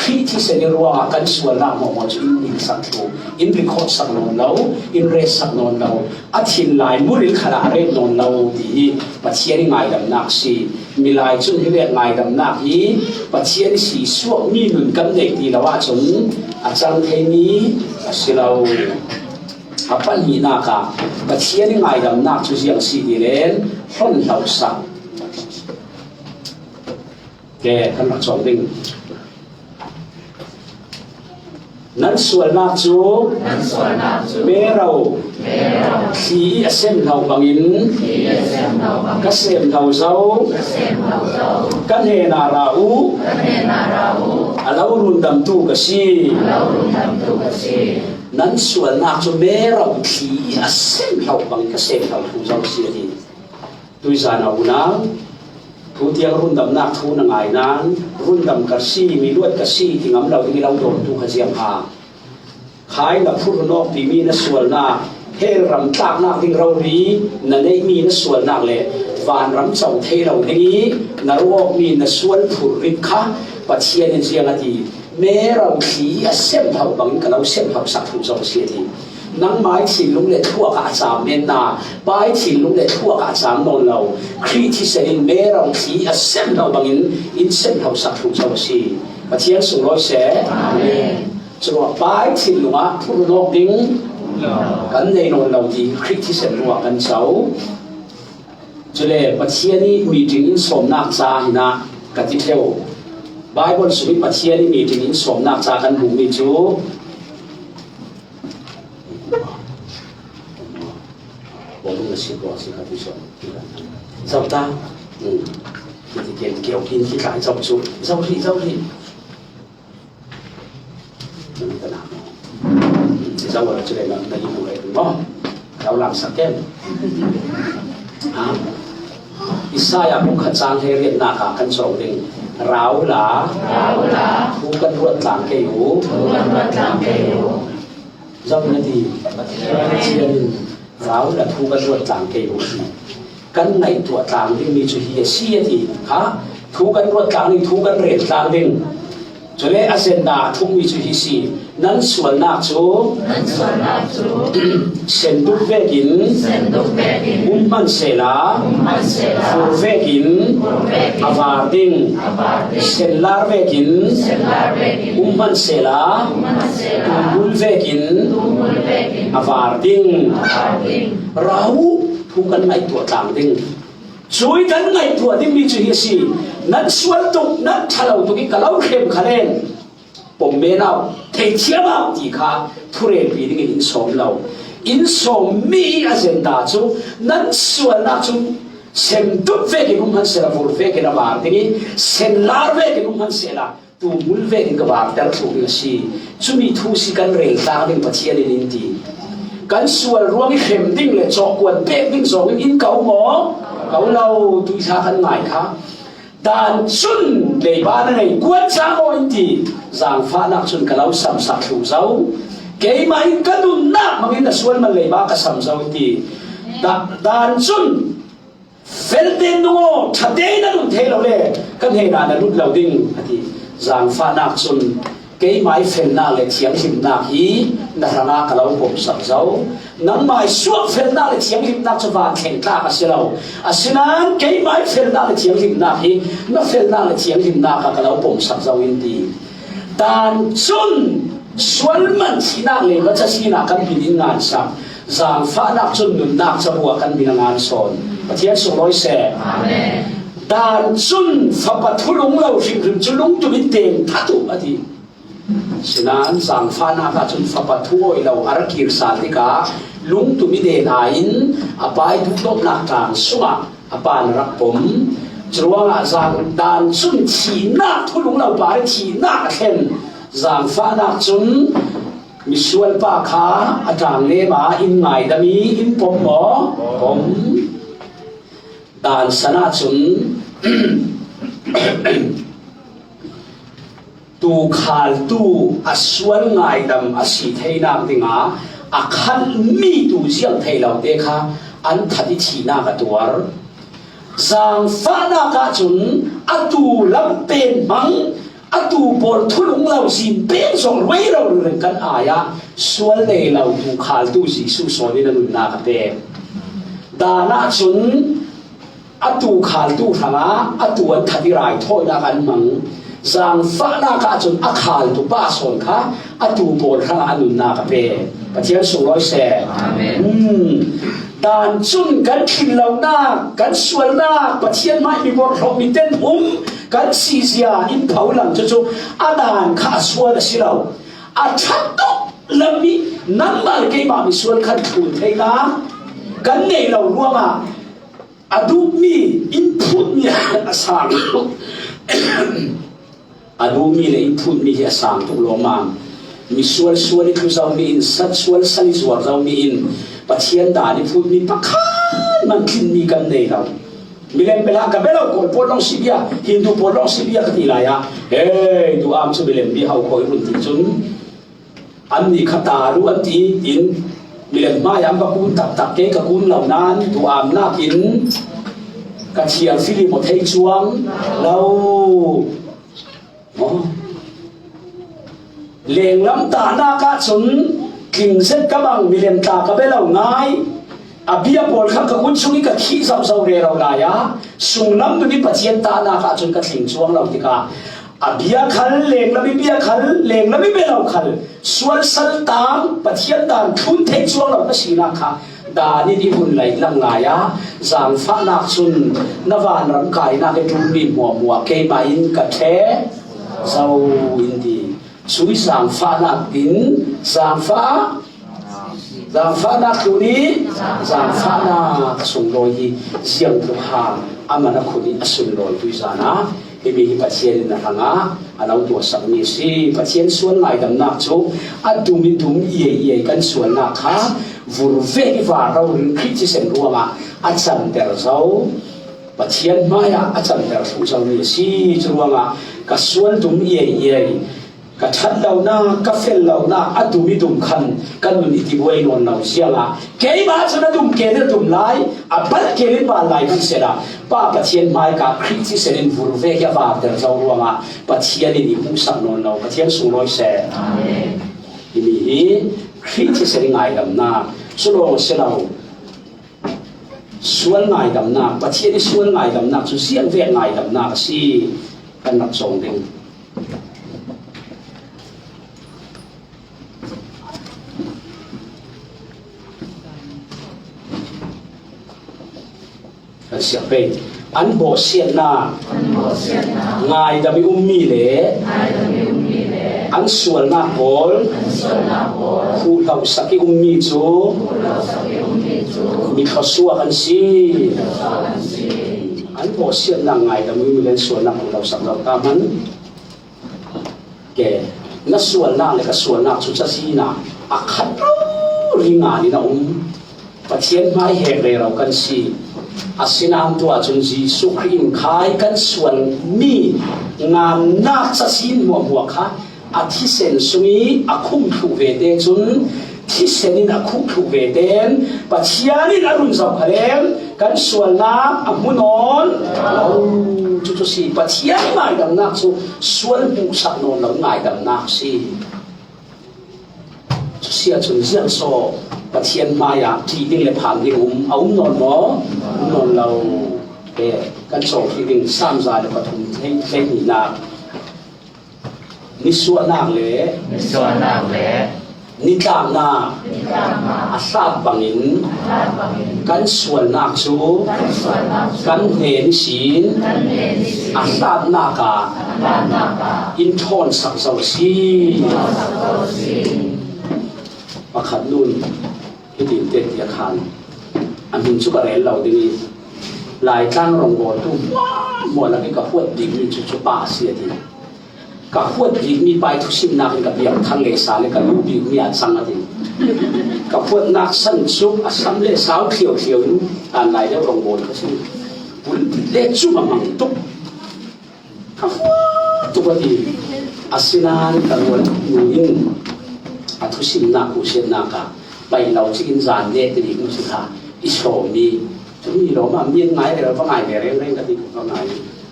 คริที่เสนอว่ากันส่วนนักหมดช่วยหิลสักทูอินรีคอร์ดสักนนเราอินเรสสักนนเราอาทิตย์ลายมุริลขนาดเรนนเราดีปัจเจียนี่ง่ายดำนักสิมีลายจุนที่เรียกง่ายดำนักนี้ปัจเจียนี่สีสวกมีหนุนกันเด็กดีแล้วว่าจนอาจารย์เทนี้สิเราอาปันหีนากาปัจเจียนี่ง่ายดำนักจุดยังสีดีเลนพ้นเราสักแกท่านรักสองดิ่งนั้นส่วนนักจูเมื่อเราที่เส้นเราบางอินก็เส้นเราเจ้ากันเฮนาราอูเรารุนดำตู้ก็สีนั้นส่วนนักจูเมื่อเราที่เส้นเราบางก็เส้นเราผู้เจ้าสีดีตุยจานาอูนังผู้ที่รุ่นดำนักทุนง่ายนั้นรุ่นดำกระสีมีลวดกระสีที่งั้นเราที่เราโดนทุกขเจียมหาขายนักผู้นอกปีมีนส่วนนักเฮรำตากนักที่เราดีนั่นเองมีนส่วนนักเลยวานรำเจ้าเทเราดีนรกมีนส่วนผู้ริบค่ะปัจเจียนเสียงดีเมื่อเราขี่เส้นเท่าบางกับเราเส้นเท่าสักผู้เจ้าเสียดีนังไม้ถิ่นลุงเล็ดทั่วกาจามเมนนาไม้ถิ่นลุงเล็ดทั่วกาจามนนเราคริที่เสด็จเมื่อเราขี่เส้นเราบางอินเส้นเราสักผู้เจ้าสีปัจเจียนสูงร้อยเสจนว่าไม้ถิ่นลุงอ่ะผู้นอกดิ้งกันในนนเราดีคริที่เสด็จว่ากันเจ้าจุเลปัจเจียนนี้มีถึงสมนักจาหินะกันที่เที่ยวไบเบิลสุวิปัจเจียนนี้มีถึงสมนักจากันหูมีจู我们的习惯是很不错，走到，就是叫天去解走出，走去，咁個難其實我哋出嚟啦，第二步嚟喎，有垃圾嘅，อิสายาบุคคลจางเฮเรียนนาคากันสองดิ่งราวหลาทุกันรวดจางเกยูเจ้าหน้าที่เชียนเราและทุกันรวดจางเกยูกันในตัวจางที่มีจุดเฮียเสียทีฮะทุกันรวดจางนี่ทุกันเรียนจางดิ่งจุดเลอาเซนดาทุกมีจุดเฮียสีนั้นส่วนนักจูเซนดุเวกินมันเสลาฟูเวกินอาวาดิงเซลลาร์เวกินมันเสลาตูมุลเวกินอาวาดิงเราทุกันในตัวต่างดิ่งช่วยกันในตัวดิ่งมีจุดเฮียสีนั้นส่วนตุกนั้นทะเลาตุกิกะเลาเข้มขันเองผมเมนาเทเชียมาดีค่ะทุเรศปีนี้อินสมเราอินสมมีอาเซนดาจูนั้นส่วนนั้นจูเซนตุเวกินุมันเสลาฟูเวกินาบาร์ติเซนลาร์เวกินุมันเสลาตูมุลเวกินกับบาร์แต่ถูกยิ่งสิจูมีทุสิกันเรียลตาดิ่งปัจเจียนอินดีกันส่วนรวมเข้มดิ่งเลยจอกวนเป๊กดิ่งจอกอินเก่าหมอเก่าเราดูชากันไหนคะด้านจุนในบ้านในกวนจ้าโอินดีจางฟ้านักจุนกับเราสัมสักถูเจ้าเกี่ยมาอินกันดูนักมันอินส่วนมันเลยบ้ากับสัมเจ้าอินดีด้านจุนเฟลเดนโง่ทัดเดนนุ่นเทเราเลยกันเฮนานุ่นเราดิ้งอดีจางฟ้านักจุนเกี่ยมาเฟลนาเลยเทียงหิมนักฮีนารานากับเราผมสัมเจ้า nang mai suak fel na le chiang lim na chawan theng ta ka silo asinan ke mai fel na le chiang lim na hi na fel na le chiang lim na ka kalau pom sak zau in ti dan chun sual man china le la cha sina kan bin in ngan sa zang fa nak chun nun nak cha bua kan bin ngan son pathian su loi se amen dan chun fa pathulung lo hring hring chulung tu bin teng thatu ati sinan sang fana ka chun fa pathuoi lo arakir satika lung tu mi de nain apai tu top na kang sunga apan rakpom chruanga sang dan chun chi na thulung lo ba chi na khen sang fana chun misual pa kha atang le ma in ngai dami in pom mo pom dan sana chun tu khal tu aswal ngai dam asi theina dinga akhan mi tu jiang theilau te kha an thati china ka tuar sang fana ka chun atu lam pen mang atu bol thulung lau sim pen song roi ro ren kan aya swal le lau tu khal tu si su so ni na na ka te dana chun atu khal tu thanga atu an thati rai thoi na kan mang sang fa na ka chun akhal tu pa son kha atu bol thanga anun na ka pe pathian su loi se amen dan chun kan thin lau na kan sual na pathian mai mi bor tho mi ten kan si sia in phau lam chu chu adan kha sual si lau a that to lami nan mal ke ma mi sual khan thu thei na kan nei lau ruama adu mi input mi asang adu mi le input mi asang tu lo ma mi sual sual tu zau mi in sat sual sali sual zau mi in pathian da ni put mi pakhan man thin mi kan nei lau mi lem bela ka belo ko polong sibia hindu polong sibia ka ti la ya hey tu am chu mi lem bi hau khoi run ti chun an ni khata ru an ti in mi lem ma yam ba kun tak tak ke ka kun lau nan tu am na in ka chiang fili mo thei chuang lau leng lam ta na ka chun king set ka bang mi lem ta ka belo ngai abia bol kha ka kun chungi ka khi zau zau re ro la ya sung lam tu ni pathian ta na ka chun ka thing chuang lau ti ka abia khal leng la bi bia khal leng la bi be lau khal sual sal tang pathian dan thun thei chuang lau ka si na kha da ni di hun lai lang la ya zang fa na chun na van ram kai na ke tu ni mo ke ma in ka the zau in di chui zang fa na tin zang fa na khu ni zang fa na sung loi hi siang tu ha amana khu ni asun loi tu za na imi hi pathian na hanga alau tu sak ni si pathian suan ngai dam na chu atu mi dum ye kan suan na kha vur ve ki va rau rin khi chi sen ruama achan ter zau pathian maya achan ter thu zau ni si chuanga ka suan dum ye ka that lau na ka fel lau na atu mi dum khan kan nun iti boi non lau sianga ke ma chana dum ke ne dum lai a bal ke rin ba lai kan sera pa pathian mai ka khri chi senin vur ve ya ba ter zau ruanga pathian ni mu sak non lau pathian su loi se amen ini hi khri chi sering ai dam na sulo se lau sual ngai dam na pathian ni sual ngai dam na chu sian ve ngai dam na si kan nak song ding siap pe an bo sian na ngai dami ummi le an sual na bol hu lau saki ummi chu mi khasua kan si an bo sian na ngai dami ummi le sual na hu lau sak lau ta man ke na sual na le ka sual na chu cha si na akhat ringa ni na pathian mai he le rau kan si asinam tu achun Jesu Christ khai kan sual mi ngam na cha sin mo kha athi sen sumi akhum thu ve te chun thi senin akhum thu ve ten pathianin arun zau khalem kan sual na amunon chu si pathian mai dam na chu sual bu sak non lo ngai dam na si เสียจนเสียงโซประเทียนมายาที่ดิ้งเลยผ่านดิ้งเอานอนหมอนอนเรากันโซที่ดิ้งสามสายแล้วก็ทุ่มเท่งนี่นานิส่วนนางเลยนิส่วนนางเลยนิตามนาอาซาบังอินกันส่วนนักชูกันเห็นศีลอาซาบนากาอินทอนสักเสาสีประคัดนุ่นที่ดินเต็ดยาคันอันมินชุกอะไรเราดีหลายตั้งรองบอลตุ้มหมดแล้วนี่ก็พวดดิมีชุบาเสียทีกับพวดดิมีไปทุกสิ่งนักกับเบียร์ทางเลสาเลยกับลูกดิมีอันสังอะไรกับพวดนักสั้นชุบอัศมเลสาวเขียวนู้อันไหนแล้วรองบอลก็ซึ่งบุญเล็กชุบมังตุกกับตุกดีอาศินานกับวันนูยินอัทุสิ่งนักอุเชนนักไปเราจะกินจานเด็ดดีมุสิกาอิโชมีจะมีเรามาเมียนไหนเราก็ไหนเรื่องกันดีก็ไหน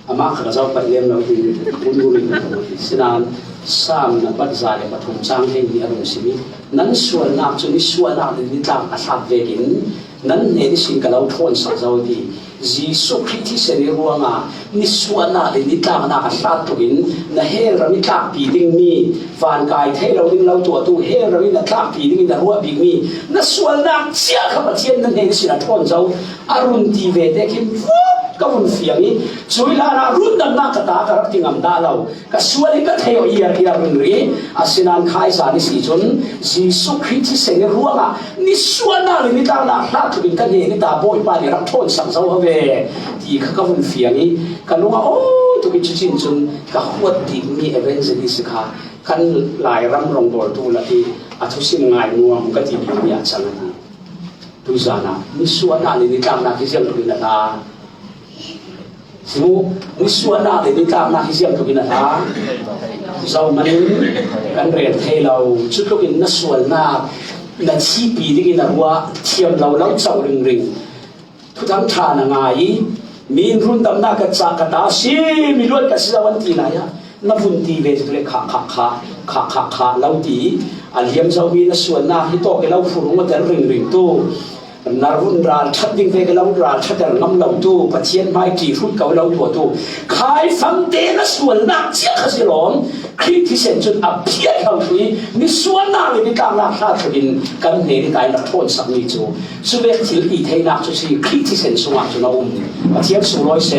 อามาข้าเจ้าไปเรียนเราที่คุณดูนี่สินานสามนับบัตรใจปฐมจ้างให้มีอารมณ์สิมีนั้นส่วนนักจนส่วนนักในต่างอาศัยเวกินนั้นเห็นสิ่งกับเราทนสักเจ้าดีจีสุขที่เสรีรัวงานิส่วนนักในต่างนักอาศัยตัวกินนั่นเฮเราไม่ตักปีดิ้งมีฟันกายเทเราดิ้งเราตัวตู้เฮเราไม่ตักปีดิ้งนั่นรัวปีมีนั่นส่วนนักเจ้าข้าพเจ้านั้นเห็นสิ่งทนเจ้าอารมณ์ดีเวเดกินก็วุ่นเฟียงนี้ช่วยลานารุ่นดำนักตากระติงอันดาเราก็ส่วนนี้ก็เที่ยวเอียรุ่นรีอาศินันขายสารนิสิจนจีสุขที่เสงรัวงานิส่วนนั้นนี่ต่างนักรักถึงกันเองนี่ตาโบยไปนี่รับโทษสังเสาเวที่เขาก็วุ่นเฟียงนี้กันรู้ว่าโอ้ตุกิจจนก็หัวติมีเอเวนต์นี้สิค่ะกันหลายรำรองบอลตัวละที่อาทุสิงง่ายนัวมันก็ที่มีอาจารย์ดูจานะนิส่วนนั้นนี่ต่างนักที่เสียงตุกินะตาsemua niswana de ni kam na hisiam to kina ha so manin kan re thei lo chutok in na sual na chi pi de kina ruwa thiam lo lo chau ring ring thu tham tha na ngai min run dam na ka cha ka ta si mi lot ka silawan ti na ya na bun ti ve tu le kha lo ti aliam so mi na sual na hi to ke lo phurung ma ter ring ring tuนารุนราชัดดิ้งเวกเราราชัดแต่น้ำเหล่าตู้ปัจเจียนไม้จีฟุตเก่าเราตัวตู้ขายฟังเดนส่วนนักเชี่ยขสิหลงคลิปที่เซ็นจนอับเพี้ยเขาทีมีส่วนนักเลยในการรักษาตัวดินกันเนรกายนักโทษสังนิจูสุเวทิลอีเทนักจุสีคลิปที่เซ็นสว่างจนเราปัจเจียนสูร้อยเส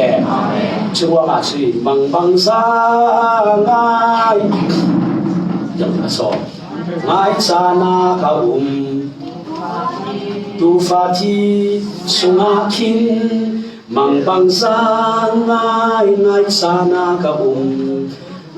ชัวมาสีบังซาง่ายยังกระสอบง่ายซานาเขาtu fati sungakin mangbangsan ngai sana ka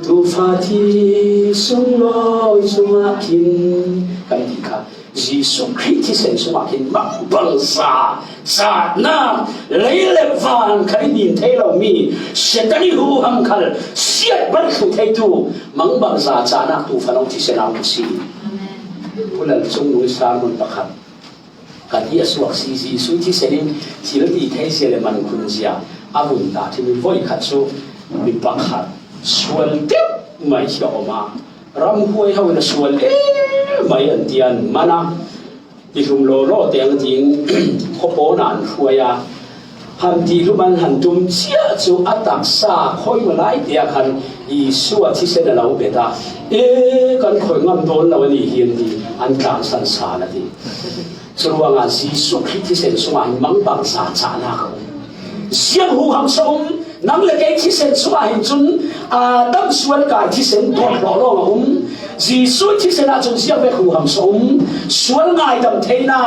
tu fati sungloi sungakin kantika Yesus Kristus yang sungakin mangbangsa sana relevan kali ni thelo mi setani hu hamkal siat ban khu thaitu mangbangsa sana tu fanong ti senam si pulan sungnu samun pakhatกันที่สวกซีสุที่เสด็จที่เราดีเทเสเลมันคุณเสียอาบุญตาที่มีไว้ขัดสู้มีปักขัดส่วนเดียวไม่เชื่อมารำห้วยเขาเป็นส่วนไม่อันเดียนมานะที่ลุงโลโลเตียงจริงขบวนานห้วยหันที่ลุมันหันจุ่มเชี่ยจูอัตตักษาคอยมาไล่เดียกันอีสวที่เสด็จเราเบต้ากันคอยงำโดนเราดีเฮียนดีอันกลางสันสานะดีส่วนงานสีสุขที่เส้นสวายมังบังสาจานาเขาเสียงหูคำสมนังเล็กที่เส้นสวายจนตั้งส่วนกายที่เส้นตัวหล่อหลอมสีสุขที่เส้นจนเสียงไปหูคำสมส่วนง่ายดำเทน่า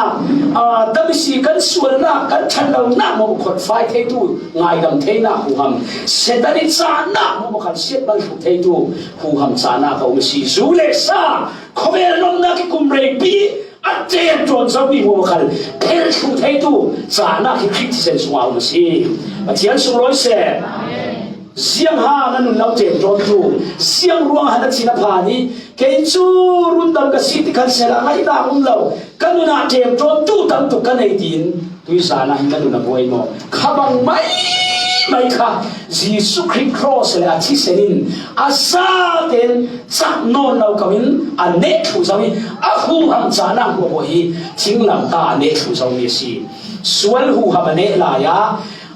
ตั้งสีกันส่วนหน้ากันฉันเราหน้ามองขดไฟเทตูง่ายดำเทน่าหูคำเสด็จนิจาน่ามองขันเสียบันหุเทตูหูคำจานาเขาไม่สีสุเลซ่าเขาเป็นน้องนักกุมเรปีอัจเจนจวนสามีมัวกันเพลสุดให้ตู้จานาที่คิดที่เส้นสวาวมาสิมาเทียนสุร้อยเสเสียงฮานั่นเราเจ็บจวนตู้เสียงร้องฮันชินาพานีเกณฑ์จูรุ่นดำกับสิทธิคันเสลาให้ตาอุ่นเรากันน่าเจ็บจวนตู้ตั้งตุกันให้ดินตุยสานาหินกันน่าบวยโมขบังไม่ mai kha Jesu Christ cross le achi senin asa ten chak non lo kamin ane thu zawi a hu ham chana ko bo hi thinglam ta ane thu zawi si sual hu ha bane la ya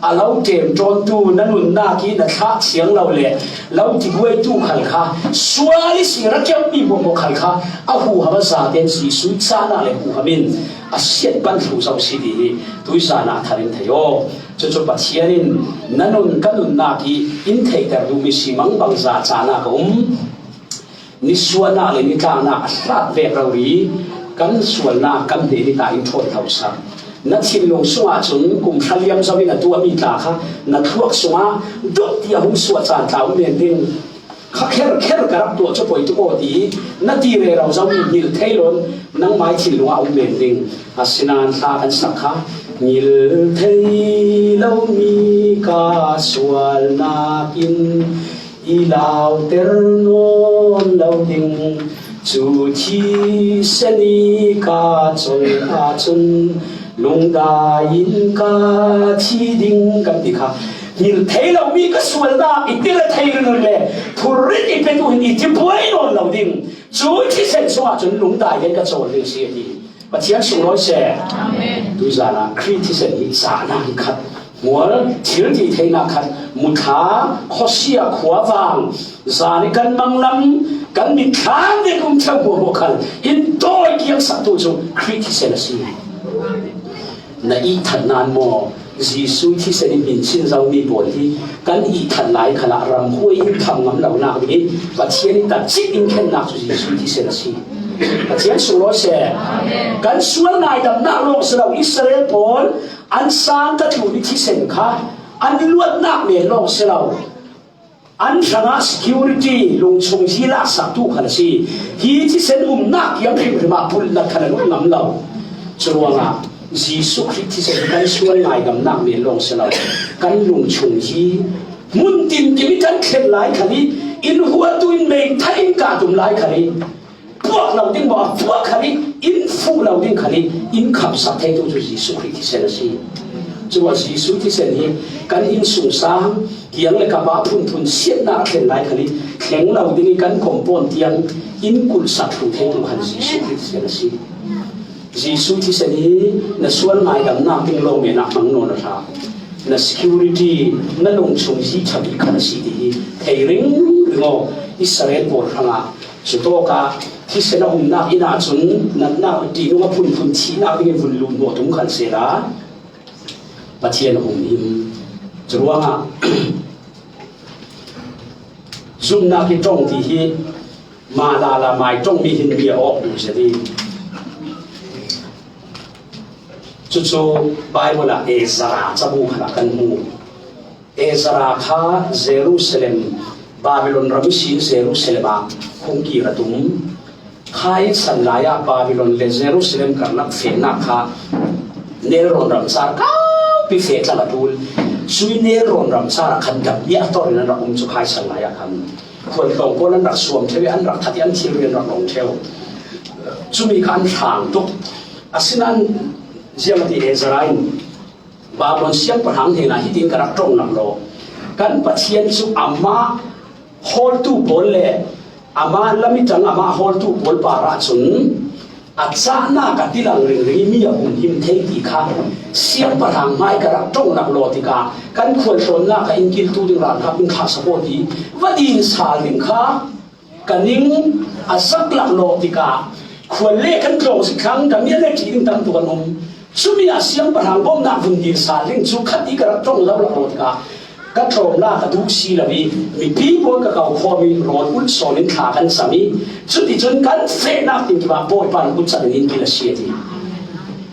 alo tem tron tu nanun na ki na tha chiang lo le lo ti buai tu khal kha suali si ra kyam mi bo khal kha a hu ha ba sa ten Jesu chana le hu hamin a siat ban thu zaw si di tui sa na tharin thayo cho pathianin nanun kanun na ki in thei tar du mi simang bang za chana ko ni suana le ni ta na asat ve rawi kan suana kan de ni ta in thot thau sa na thin long sunga chun kum thaliam zawin a tu mi ta kha na thuak sunga dot ti hum suwa chan tlau men ding kha kher karap to cho poi tu ko ti na ti re raw zawi nil thailon nang mai thin lunga u men ding asinan sa kan sakha nil thei lo mi ka sual na kin ilaw ter non lo ding chu thi seni ka chol a chun lung da in ka thi ding kam ti kha nil thei lo mi ka sual na itil thei rin le thurit I pe tu ni ti poi non lo ding chu thi sen so a chun lung da in ka chol ding si ni pathian sung loi se amen tu za na criticism hi sa na khat mual thil ti theina khat mutha khosia khuawang zani kan manglam kan mi thang de kum chau bo khal in toy kiang sa tu chu criticism si na I that nan mo Jesu thi se ni min chin zau mi bol hi kan I that lai khala ram hui kham ngam lo na bi pathian ta chik in khen na chu Jesu thi se si pathian su lo se kan sual ngai dam na lo se lo Israel pol an sang ka tu ni thi sen kha an luat nak me lo se lo an ranga security lung chung hi la sa tu khala si hi thi sen nak yang phim ma pul na khala lu ngam lo chuanga Jesu Christ thi sen kan sual ngai dam nak me lo se lo kan lung chung hi mun tin ki mi kan khen lai khali in huwa tu in meng tha in ka tum lai khali puak lau ding bo puak khali in fu lau ding khali in khap sa thai tu Jesu Christ thi sen si chuwa Jesu thi sen hi kan in sung sang kiang le ka ba phun siat na khen lai khali kheng lau ding kan kompon tiang in kul sa thu thai tu khan Jesu Christ sen si Jesu thi sen hi na sual ngai dam na ping lo me na mang no na tha na security na long chung hi chabi khan si di thei ring ngo Israel bor hanga chu to ka thi sen na na ina chun na ti no phun chi na ding vun lu mo tum khan se la pathian him chuanga zum na ki tong ti hi ma la mai tong mi hin bia ok du se di chu Bible la Ezra chabu khala kan mu Ezra kha Jerusalem Babylon ramisi Jerusalem khong ki ratum khai sanlaya Babylon le Jerusalem karnak fena kha neron ramsar ka pi fe tla tul sui neron ramsar khan dam ya tor na ra chu khai sanlaya khan khon tong ko nan ra suam thewi an ra thati an thil ren ra long theo chumi khan thang tuk asinan Ziamati Ezrain Babylon siang perhang hena hitin karak trong nam lo kan pathian su ama hol tu bolle ama lamitang ama hol tu bol para chun achana ka tilang ring mi a him thei ti kha siang perhang mai karak trong nam lo ti ka kan khol ton na ka inkil tu ding ran kha pin kha sapoti wadin sa ring kha kaning asak lak lo ti ka khol le kan klong si khang kam ye le ti ding tam tu kan sumi asiang parang bom na vundir saling chu khati karak tong lau la rot ka thom na ka duk si la mi pi bo ka kau kho mi rot ul sonin tha kan sami chu ti chun kan fe na tin ki ba boy pan ku chan in ki la sie ti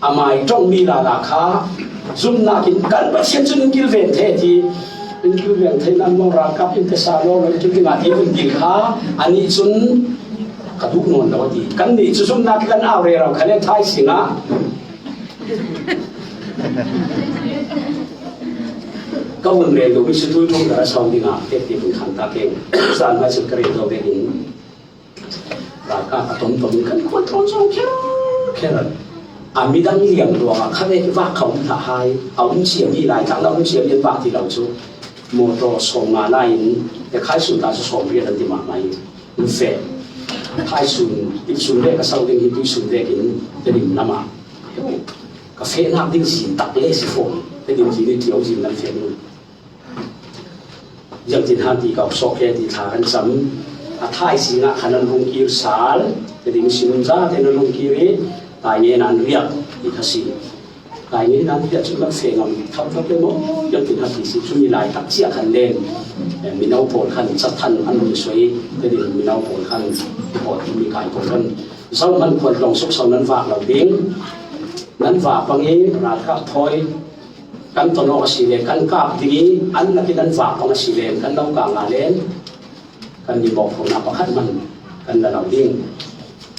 amai tong mi la kha zum na kin kan ba chen chun kil ven the ti in kil ven the nan mo ra ka pin te sa lo lo ki ki ma ti kun ki kha ani chun ka duk non lo ti kan ni chu zum na kan aw re ra khane thai singa các vấn đề đối với sự tôi trong là sau đi ngã tiếp tiếp thành ta kêu sản mai sự kể rồi về đến là các tổng cần quan trọng trong kia mình đang liềm đồ mà khác cái vác không thả hai ông chiếm đi lại chẳng đâu ông chiếm nhân vác thì đầu chú โมโตสมมาไล่แต่ขายสุนตาจะสมเรียนที่มาไหมมันเฟะขายสุนติสุนเล็กก็เศร้าดิ้งหิตุสุนเล็กหินจะดิ่งน้ำมากาแฟน้ำดิ้งสีตักเล่สิฝนจะดิ่งสีนี่เที่ยวสีนั่นเฟะนู่นยังจินหันตีกับโซเคตีทากันซ้ำท้ายสีน่ะขนาดลงกีร์สาลจะดิ่งสินุนจ้าแต่นั่นลงกีร์ตายเงี้ยนันเรียกอีกสิตายเงี้ยนันเรียกจุดลักเสียงทับเลยมั้งยังจินหันตีสิจุดมีลายตักเสียขันเล่นมีน้าโผล่ขันสัตทันอันมีสวยจะดิ่งมีน้าโผล่ขันโผล่มีกายโผล่ขันเศร้ามันควรลงสุกเศร้านั้นฝากเราดิ้งนั้นฝากบางทีราคาถอยกันตนอสิเลกันกาบดีอันนักที่นั้นฝากของสิเลกันเรากางาเลนกันดีบอกของนับประคัดมันกันเราดิ้ง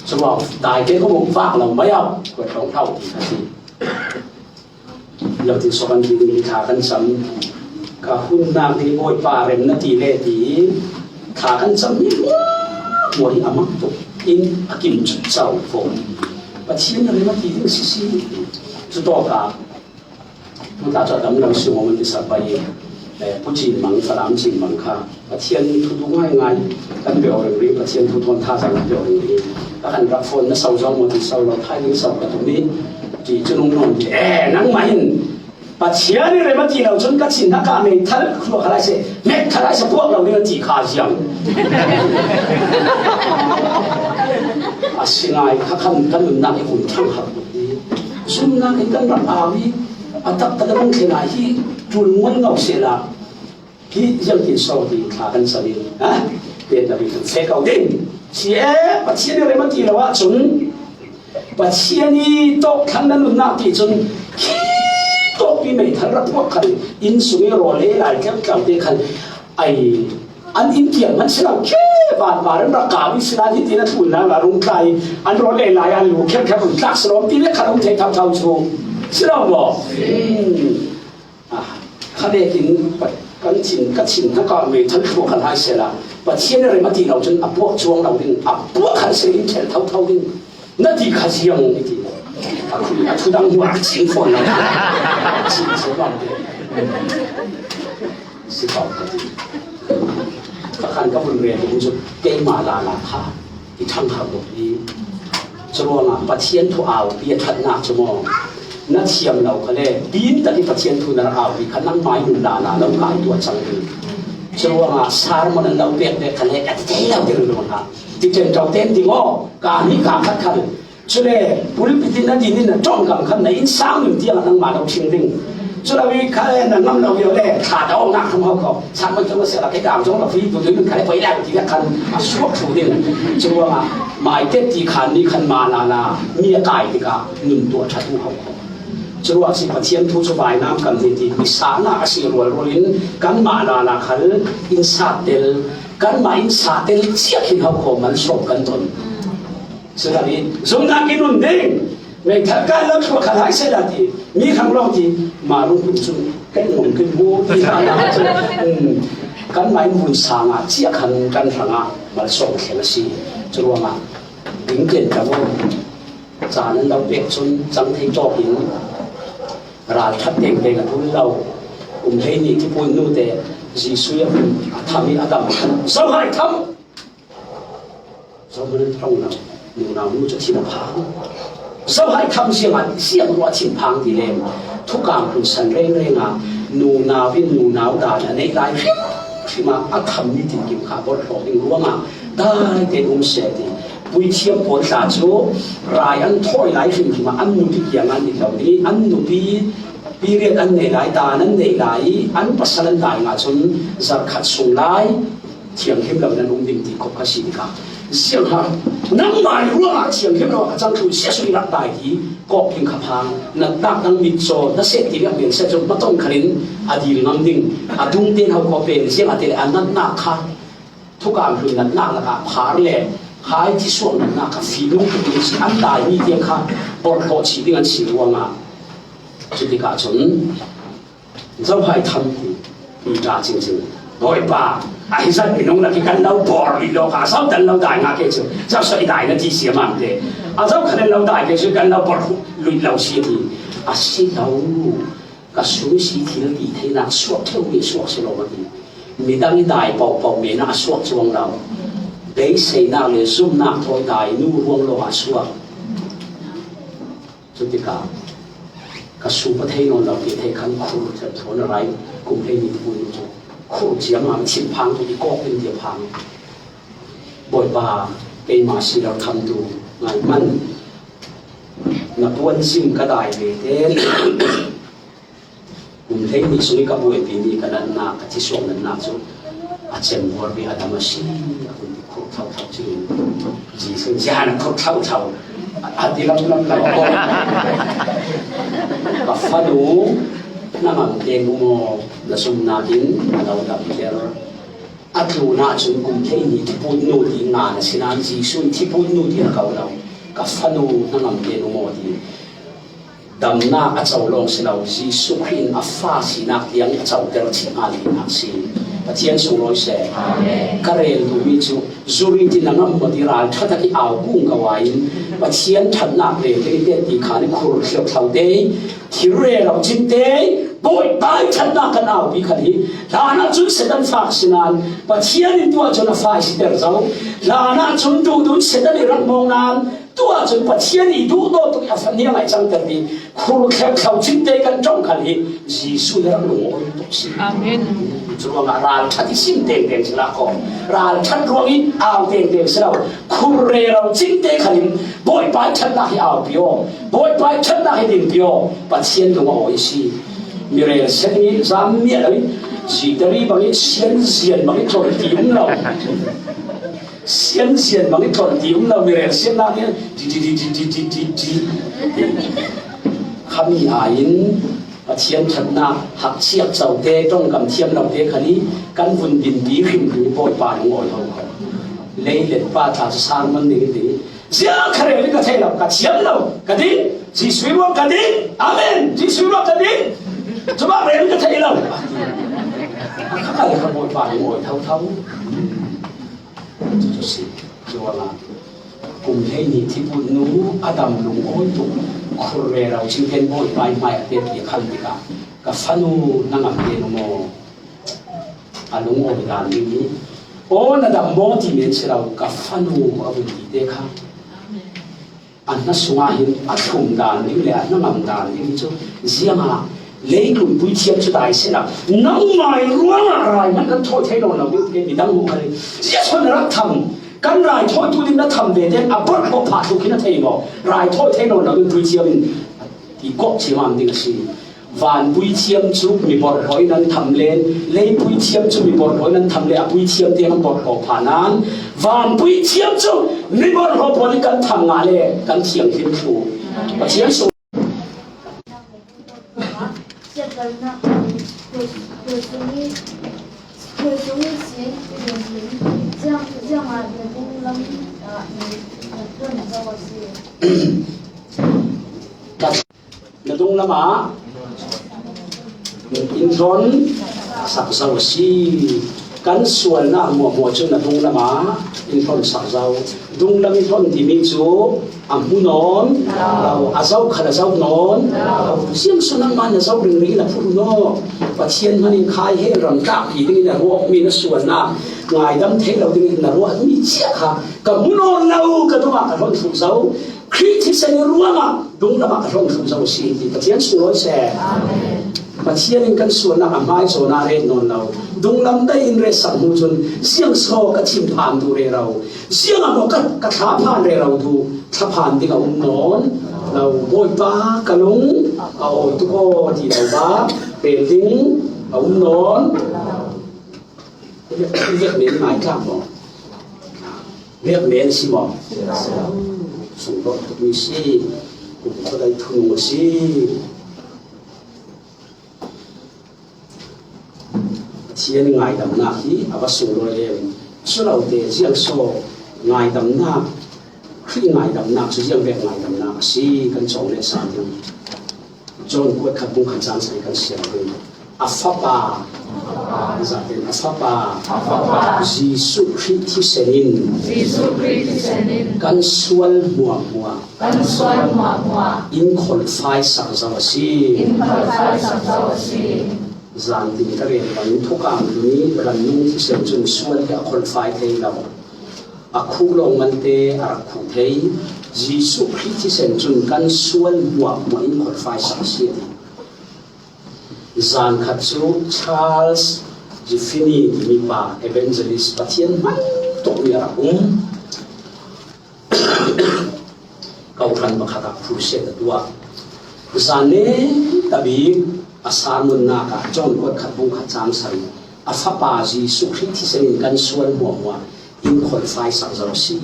สมองตายเจ้าก็มองฝากเราไม่เอากดรองเท้าที่สิเราที่สอนที่มีทากันซ้ำกับคุณนางที่โวยป่าเร็มนาทีเลตีทากันซ้ำนี่หมดอามักตุอินอากินจุดเจ้าฝนปัจจัยนั้นมาที่ที่สิจุดต่อกับมันอาจจะดำเนินสิ่งมันที่สบายผู้จีนมังฝรั่งจีนมังค่ะปัจจัยทุกง่ายง่ายกันเบลเรื่องปัจจัยทุกคนท่าทางเบลเรื่องถ้ากันรับฝนนั้นเศร้าจังหมดที่เศร้าเราไทยนี่เศร้ากับตรงนี้จีจุนงนนนั่งไม่ปัจจัยนี่เลยมาที่เราจนกัดสินนักการเมืองท่านครัวอะไรเสียแม้ท่านอะไรพวกเราเนี่ยจีขาเสียงสิ่งไหนถ้าคำกันมันนักให้คุณทั้งหักซุ่มนักให้กันรับอาวิอัตตะมันขนาดที่จุลม้วนเงาเสียละที่ยังกินโซ่ดีขากันสนิทฮะเดี๋ยวจะไปถึงเฟกเอาดิ้งเสียปัจจัยนี่เลยมาที่เราว่าจนปัจจัยนี้โตขันนั้นมันนักที่จนโตปีไม่ทันรับพวกกันอินสุเมโรเล่หลายแก้วกับเด็กกันไออันอินเกียงมันเสียแค่บาดเรื่องกาวิสนาที่ตีนัทุนนะว่ารุ่งไกลอันโรเล่หลายอันลูกแค่รุ่งตักสโลมตีเล็กขนมเททับเท่าชูเสียบอกข้าเด็กกินกันชินถ้าก็ไม่ทันพวกกันหายเสียละปัจจัยอะไรมาที่เราจนอับพวกช่วงเราดิ้งอับพวกขันเสียงเฉลเท่าดิ้งนั่นที่ขัดเสียงนี่ที่ทุดังหัวชิงคนแล้วชิงเสียบ้างเลยสิบอกกันถ้าขันก็บนเรียนคุณจะเกมาลาลาท่าที่ทำข่าวแบบนี้จะรวมปัจเจียนทุเอาเบียดทัดหนักจะมองนัดเชียมเราก็เลยบินแต่ที่ปัจเจียนทุนเราที่ขันนั่งไม้หนุนลาลาเรากายตัวจังเลยจะรวมสารมันเราเบียดเบียดคะแนนแต่ที่เราเดินลงมาที่เจนเราเต้นที่ง้อการนี้การคัดขันช่วยบุริพิธีนั้นดีนี่นะจ้องกับขันในอินสามหนึ่งที่เรานั่งมาเราชิงดิ้งช่วยวิเคราะห์นั่งน้ำเราเยอะเลยขาดเอาหนักทำเขาก็ช่างมันจะมาเสียหลักให้ดาวจ้องเราฟีตัวนี้มันขายไปได้ที่ละคันมาสวบถูดิ้งช่วยว่าหมายเต็มที่ขันนี้ขันมานามีกายที่กาหนึ่งตัวชัดทุกเขาช่วยว่าสิปัจเจียนทุสบายน้ำกันที่วิสานาสิรวยรวยกันมานาขันอินซาเดลกันมาอินซาเดลเสียขึ้นเขาก็มันสบกันตนสระนี้สมนักกินนุ่นเด้งไม่ถ้าการเลิกตัวขายเสียละทีมีคำร้องที่มาลงทุนจุนกันหมุนกันบูที่ทางนั้นกันไม่หมุนสางอ่ะเสียขันกันทางอ่ะมันส่งเขียนสิจะรู้ว่าดิ้งเกินกับว่าจานั้นเราเด็กจนจังที่จอบหินราชัดเด็กเด็กกับทุนเราเห็นนี่ที่พูดนู่นแต่จีสุยมันทำให้อาดัมสบายทำสบายตรงเรานูนามูจะชิมพังสบายทำเสียงเสียงว่าชิมพังดีเลยทุกการคุณสันเร่งเร่งนูนาวินนูนาวดาในรายที่มาอัตมนิติกิมขาบดหลอกดิ้งรู้ว่าได้เต็มเสียดีวิเทียมผลสาจูรายอันถอยไหลขึ้นที่มาอันนุติอย่างอันนี้เหล่านี้อันนุติปีเรียนอันในหลายตานั้นในหลายอันปัสสาวะได้มาจนจะขัดส่งไล่เทียงเข้มเหล่านั้นลงดิ่งที่กบกระสีกันเสียงฮะนั่งมารู้ว่าเสียงเข้มเราจังคือเสียสุดรักตายที่กบพิงขับพังนั่งตักนั่งมิดโซนั่งเสตีเรื่องเปลี่ยนเสียจนมาต้นขลินอดีตนั่งดิ่งอดุงเต้นเขาก็เป็นเสียงอดีตอันนั้นหนักค่ะทุกการคือนั้นหนักแล้วก็ผาเล่หายที่ส่วนนั้นหนักฟีลุกเป็นสิ่งอันใดมีเดียค่ะบอลโคชีดิ้งอันสิ่งว่ามาจุดที่กาจนเจ้าพายทำมีตาจริงๆโดยป่าไอ้สัตว์พี่น้องนักการเราบอลอีโลกาสาวแต่เราได้งาเกจิเจ้าสุดได้นาทีเสียมันเลยอาเจ้าคะแนนเราได้เกจิกันเราบอลลุยเราเสียทีอาศัยเราก็สูญเสียที่เราดีที่นักสวดเท่านี้สวดสโลมัน มีตั้งได้เป่าเมน่าสวกช่วงเราเด็กเสนาเลยซุ่มนักถอยได้นู่รวงโลหะสวกจุดที่กา ก็สูบประเทศนนเราที่เทคันคู่จะทนอะไรกลุ่มเรื่องนี้พูดอยู่คู่เจียมาชิมพังตัวที่ก็เป็นเดียพังบ่อยบ่าเป็นมาสิเราทำดูไงมันนับวันซิมก็ได้เลยเด้กลุ่มเรื่องนี้สุนิกับบ่อยปีนี้ก็นั่นนักที่ส่งนั่นนักสุดอาจจะมัวไปอาดามาสิคุณคู่เท่าชื่อจีสุญญาณคู่เท่าอันที่เราเรากับฟ้าดูนั่งเองมุโมละสมนาดินเราดับเดียวอัตลูน่าจนกุมเทนีที่พูดนู่นที่งานสินาจีสุนที่พูดนู่นที่เขาเรากับฟ้าดูนั่งเองมุโมดีดำหน้าอาเจ้าลงสิเราจีสุขินอัฟฟ้าสินักเลี้ยงอาเจ้าเดลชิอาลีนักสิปะเทียนสูงร้อยเสกระเรลดูมิจูจูริตินังมดิราทัดที่เอากุ้งกวายปะเทียนทัดนักเลี้ยงเด็กที่ขานี่คูร์เขียวเท่าเดย์ที่เร่เราจิตเดย์บ่อยไปทัดนักกันเอาปีขันนี้ลานาจุดเสด็จฝากสินันปะเทียนตัวจนฟ้าสิเดร์เจ้าลานาจุดดูเสด็จรักมองนานตัวจนปะเทียนดูโดตัวอัฟเนี่ยไม่จังกันดีคูร์เขียวเขาจิตเดย์กันจ้องขันนี้ยิสุเดร์หลงตุสิอาเมนรวงราชัดที่สิ้นเด่งสละของราชัดรวงอินเอาเด่งสละคุเรเราจิ้งเตะขันบ่อยไปชัดน่าให้เอาเปียวบ่อยไปชัดน่าให้ดิ่งเปียวปัจเจียนตัวโอ้ยสิมีเรื่องเช่นนี้จำเนี่ยเลยจีดรีบางทีเสียนบางทีทนดิ้มเราเสียนบางทีทนดิ้มเรามีเรื่องเช่นนั้นเนี่ยดีคำนี้อ่านเทียมชันนาหักเชียบเจ้าเต้ต้องกำเทียมเราเต้คันนี้กันวุ่นดินดีขึ้นหรือปล่อยปานงอยเขาเล่เล็ดป้าตาสร้างมันดีดีเสียใครเลยก็เท่เรากัดเทียมเรากัดดิจีสวยว่ากัดดิอาเมนจีสวยว่ากัดดิจะมาเรียนก็เท่เราข้าเลยขโมยปานงอยเท่าจะสิจะว่าละกลุ่มให้นี่ที่พูดนู้อาดัมลุงโอ้ยตุคุเรเราชิงเป็นบ่อยไปไม่เด็ดที่ขันติกากับฟันูนั่งเรียนโมอาลุงโอ้ยด่านนี้โอ้นั่นดับโมที่เมียนเชเรากับฟันูอาบุตรเด็กค่ะอันนั้นสวาหินอัดคุมด่านนี้แหละนั่งด่านนี้จู่เสียมาเลี้ยงกุ่มปุยเทียมจะได้เสียละน้ำไม่รู้อะไรมันก็โทษให้เราเนี่ยมีดังหัวเลยเสียชนรักทำกันรายทอดทุดินนัทำเด่นอับปะพอผ่าทุกินเทย์บอกรายทอดเทโนเราเป็นปุยเทียมที่ก็เชื่อมันดิ่งสิวันปุยเทียมจุมีบทร้อยนั้นทำเล่นเล่ปุยเทียมจุมีบทร้อยนั้นทำเล่นปุยเทียมเตียงบทร้อยผ่านั้นวันปุยเทียมจุมีบทร้อยพอดีกันทำงานเลยกันเทียมทิ้งถูกเทียมสู会容易写这种名，这样啊，人工能你不能叫我写。那东了嘛？อินทรสักเสาสีกันส่วนน่ะมัวจนนะ东了嘛？อินทรสักเสา东了อินทรที่มีจูอัมพูนอนเราอาเจ้าขณะเจ้านอนเสียงสุนัขมันเจ้าเรื่องนี้นะพูดโน่ปัจเจียนมันคายให้รังกาอีนี่นะว่ามีนส่วนน่ะงายดำเทเราดิ้งนะว่ามีเจ้าค่ะกับมุนอนเราก็ต้องมาคนถูกเจ้าคริสที่เสนอรู้ว่าดงละมาคนถูกเจ้าสิปัจเจียนสุรเสปัจเจียนกันส่วนน่ะไม่โซนาเรนนอนเราดงลำได้อินเรสังมุจนเสียงโซกับทิมผ่านดูเรเราเสียงอะไรก็ท้าผ่านเรเราดูถ้าผ่านที่เรานอนเราโบยป้ากระลุงเอาทุกคนที่เราบ้าเป็นทิ้งเอานอนเรียกเมนหมายครับบอกเรียกเมนสิบอกส่งรถมีสิกุ่มก็ได้ทุนสิเทียนง่ายดำหน้าที่เอาไปส่งรถเองส่วนเราเตะเสียงโซ่ง่ายดำหน้าขึ้นง่ายดำหนักสุดยังแบบง่ายดำหนักสิกันจงเลสานยังจนกว่าขับบุ้งขันจานใส่กันเสียงเลยอัฟปาจะเป็นอัฟปายิสุคริสที่เซนินกันส่วนมัวอินคอลไฟสักสาวสี zan tin ka ren bang thuka ni ran nung thi sem chun sual ya qualify thei lo a khu lo man te a khu thei jisu christ thi sem chun kan sual wa mo in qualify sa si zan khat chu Charles Giffini mi pa evangelist pathian man to ya kau kan makata phuse da tua zane tabi asanun na ka John ko khatbung khacham san afapa Jisu Christ sen kan sual mo in qualify sang zaro si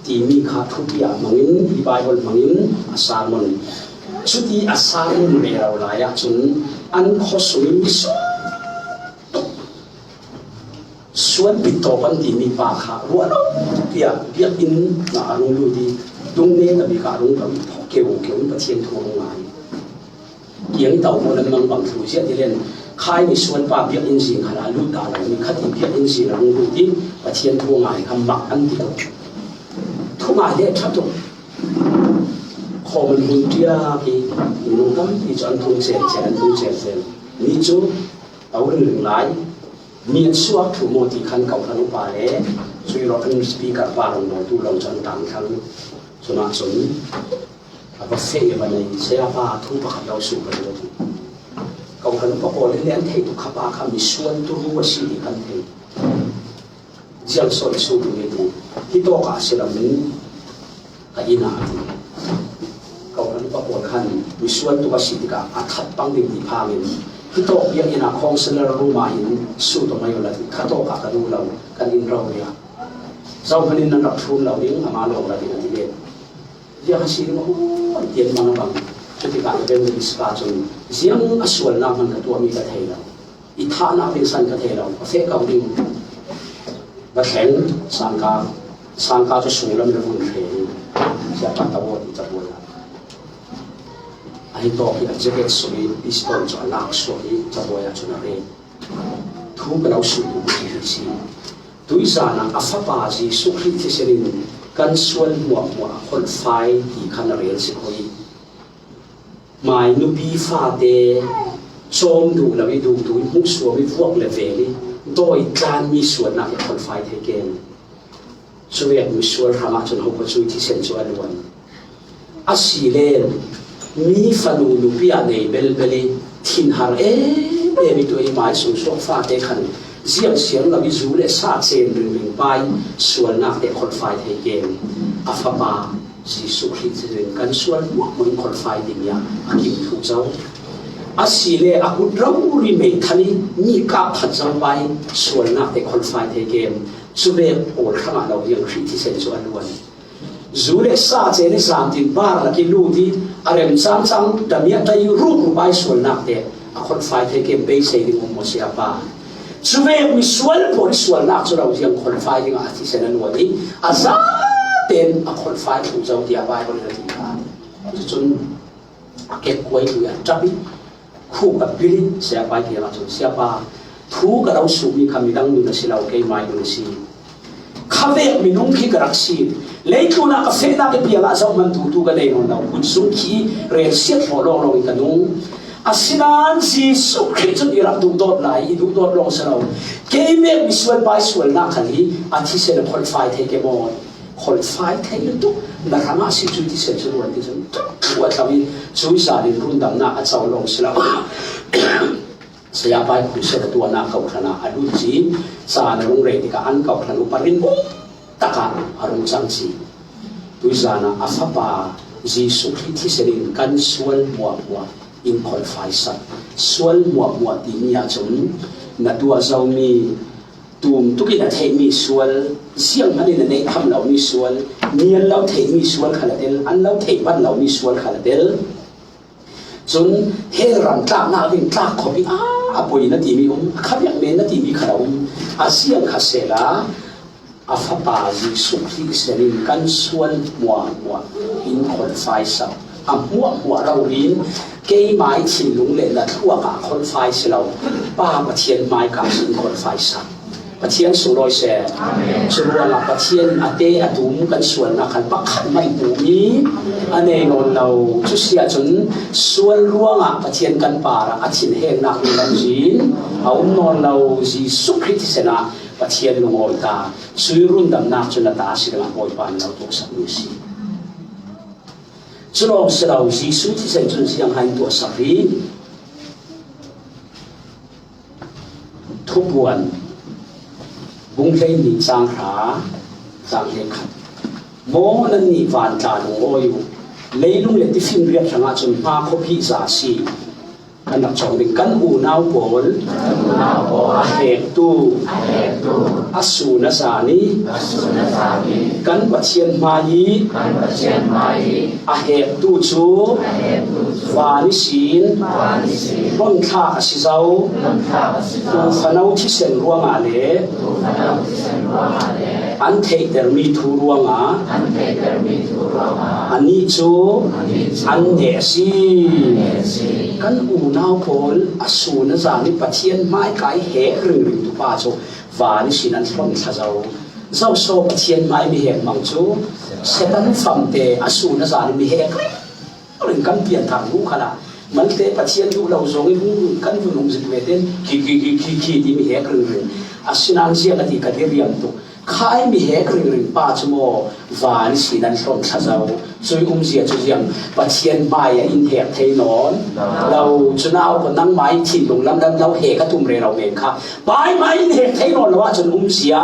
ti mi kha thupia mangin Bible mangin asanun chuti asanun me raw la ya chun an khosui so suan bitoban di mi pa kha ruano pia pia in na arung lu di dung ne tabi ka rung ka keu pathian thu ngai kiang tàu một lần mang bằng thủ xét đi lên khai mi xuân ba biết in gì khả năng lúc ta lại mi khát biết in gì là ngu tin và thiên thu ngài khăm mặc ăn thì thu ngài để thắt tục họ mình muốn chia cái nông cắm thì cho ăn thùng chè mi chú tàu lên lái miền suốt thủ một thì khăn cầu khăn ba lẽ suy lo ăn speaker ba lòng tu lòng chân tàng khăn cho nó chuẩn và phê mà này sẽ ba thu bạc đầu sụp vào đó cầu khẩn bác hồ lên lên thấy tụ khắp ba khăm bị xuân tu mua xí đi khăn thấy giang soi sụp về tu khi to cả sẽ làm mình cái gì nào cầu khẩn bác hồ khăn bị xuân tu mua xí đi cả thắt băng đình đi pha mình khi to bây giờ nào không sinh ra rumah ini sụp tụi mày là khát to cả cái đủ lâu cái in rau ya rau cái in nó thun lâu đi mà lâu là đi ăn đi dia hasil mo tiyan mga bang ketika ada di sekarang siang aswal naman ketua mi kathela ithana pinsan kathela fe ka ding ba theng sangka cho sulam na bun the siapa tahu di tabola ai to ki jacket soi pistol cho lak soi taboya cho na re thu ka lau su di si tuisana afapa ji sukhi thiserin kan sual mua khol phai ti khana rel se khoi mai nu bi fa te chom du la vi du mu so vi vuak le ve li doi tlan mi sual na khol phai the ken chuek mi sual hama chon ho chu ti sen chu alwan asile mi fanu nu pi a nei bel beli thin har mi to i mai su so fa te khan ziang siang la bi zu le sa chen ring pai sual na te khol phai the ken afapa Jisu Christ kan sual mun khol phai ding ya akim thu chau asile akut rauri me thani ni ka phachang pai sual na te khol phai the ken chube or khama lo yang Christ sen chu alwan zule sa che ne sam tin bar la ki lu di arem chang chang damia tai ru pai sual na te khol phai the ken be sei ding mo sia pa chuve mi sual por sual nak chu rau yang khol phai ding a ti sen an wani aza ten a khol phai thu zau dia bai ko le ti ka chun ke koi tu ya chabi khu ka bilin sia bai dia la chu sia pa thu ka rau su mi khami dang nu na silau ke mai nu si khave mi nung ki karak si le tu na ka fe na ke pia la zau man tu ka le no na kun su ki re siat ho lo lo ka nung asinan Jisu Christ irap dudot lai idudot long sanaw kay me visual by sual na kali at hisen qualified take mo qualified take to narama si juti sen suwan ti sen wa kami suisa din rundam na at saw long sila saya pai ku se tu na ka uthana adu ji sa na rung re ti ka an ka uthanu parin mo taka arung changsi tuisa na afapa Jisu Christ serin kan sual mo in qualify sa sual mua ti nia chun na tua zau mi tum tu ki na thei mi sual siang ani na nei tham lau mi sual nian lau thei mi sual khala del an lau thei ban lau mi sual khala del chun he ram tla na ving tla khopi a poi na ti mi khabyak me na ti mi khalau a siang kha sela afapa Jisu Christ serin kan sual mua in qualify sa mua rau rin cái mai chỉ lúng lên là thua cả con phai xí lâu ba mà thiên mai cả sinh con phai sang ปะเทียนสุรอยเสสุรวงปะเทียนอาเตอตุมกันส่วนนักขันปักขันไม่ปูนี้อันเองเราชุเสียจนส่วนรวงปะเทียนกันป่าอาชินเฮงนักมีลำจีนเอานอนเราจีสุคริติเสนาปะเทียนลงอยตาสุยรุ่นดำนักจนตาสิงห์บอยปานเราตัวสักนิสิจุลองเสเราจีสุที่เซนจนเสียงให้ตัวสักรีทุกวันบุ้งเล่นมีจางขาจางเล็กขัดโมนั่นนี่วานจานงอยอยู่เลยลุงเล่นที่ฟิล์มเรียบชงาจนมาคบพิจาซีกันนักจองเป็นกันอูนาวโบลอาเหตุตูอาสูนสานีกันปัจเจียนมายีอาเหตุตูจูวานิศีนล้นท่าสิเจ้าตูฟนาวที่เส้นรวงอาเลอันเทเดอร์มีทูรวงอาอันนี้จูอันเดซีกันอูนาวโพลอสูนสานิปัจเจียนไม้ไก่เหรึงตุป้าจูวานิศีนันล้นท่าเจ้าโซปัจเจียนไม้มีเหมังจูเสตันฟังเตอสูนสานิมีเหรึงกันเปลี่ยนทางลูกขนาดมันเตะปัจเจียนดูเราส่งให้ลูกกันอยู่ลงสิบเวทีขี้ที่มีเหรึงอาศินันเสียกันที่กันเรียนตุใครมีเหตุรึงป้าจโมวานิสีนันส่งชาเจ้าช่วยเสียจุดยังปัจเจียนไม้อินเหตุเทนอนเราจะน่าคนนั่งไม้ถิ่นลงลำเราเหตุกระตุ้มเรเราเองค่ะไม้อินเหตุเทนอนว่าจนเสีย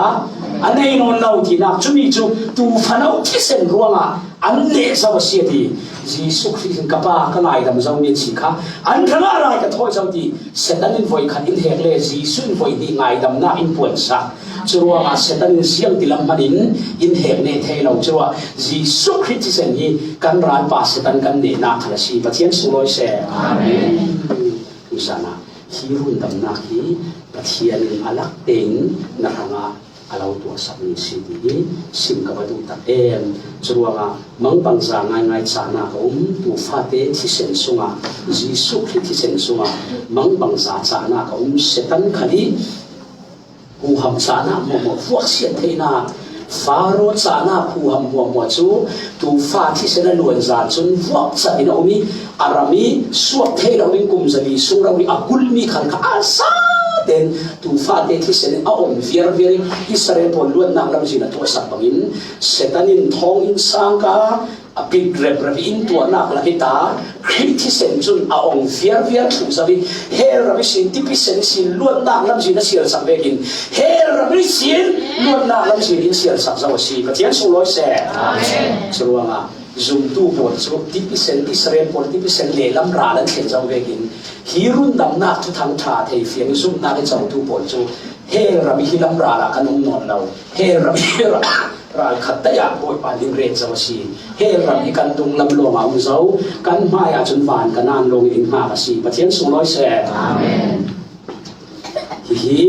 อันนี้นอนเราที่นักจุมีจุตูฟันเอาที่เส้นรวงอันนี้สาวเสียดีจีสุขที่กับป้าก็ไล่ดำเจ้าเมียสิค่ะอันทั้งอะไรก็ท้อยเจ้าดีเสร็จนั้นไว้ขันอินเหตุเลยจีสุนไว้ดีไงดำหน้าอินปวดสักจัวเสร็จนั้นเสียงที่ลำมันอินเหตุเนี่ยเทเราจัวจีสุขที่เส้นนี้กันร้านป้าเสร็จนั้นกันเนี่ยนักละสิปะเทียนสุรอยเสอาเมนอุษานะที่รุ่นดำนักที่ปะเทียนอลักเต็งนักงาเราตัวสับนิสิดีสิงกับดูตัดจรวงมังบังจางไงจานาตูฟาเตที่เซนซุงจีสุขที่เซนซุงมังบังจานาเสตันคดีหูหำจานามัวฟวกเสียเทนาฟาโรจานาหูหำมัวจูตูฟาที่เซนลวนจานจนฟวกจะอินเอามีอารามีสวกเทเราเป็นกุมจะมีสุงเราเป็นอากุลมีขันข้าซาเด่นตูฟาเตที่เสนเอาอมเวียร์อิสราเอลบนล้วนนางลำจีนตัวสับบังอินเซตันินทองอินสังกาอภิเรบระบินตัวนักละพิตาคริที่เซนจุนเอาอมเวียร์ถูกสับเฮระบิสินที่พิเศษสินล้วนนางลำจีนเสียสับเบกินเฮระบิสินล้วนนางลำจีนเสียสับสวัสดีปะเทียนสุรอยเสสรวงจุ่มตู้บดจุ่มที่พิเศษอิสราเอลบนที่พิเศษเล่ลำราและเขียนเจ้าเวกินฮีรุ่นดำนักทุกทางชาเทียงซุ่มนักเจ้าตู้บดจุ่มเฮระบิฮิลำราละกันนอนเราเฮระบิราขัดตะยาบอยปาลิงเรนสวัสดีเฮระบิกันตุงลำลวงเอาเจ้ากันมาอาจนวานกันนานลงอินหากสีปะเทียนสุรอยเสฮี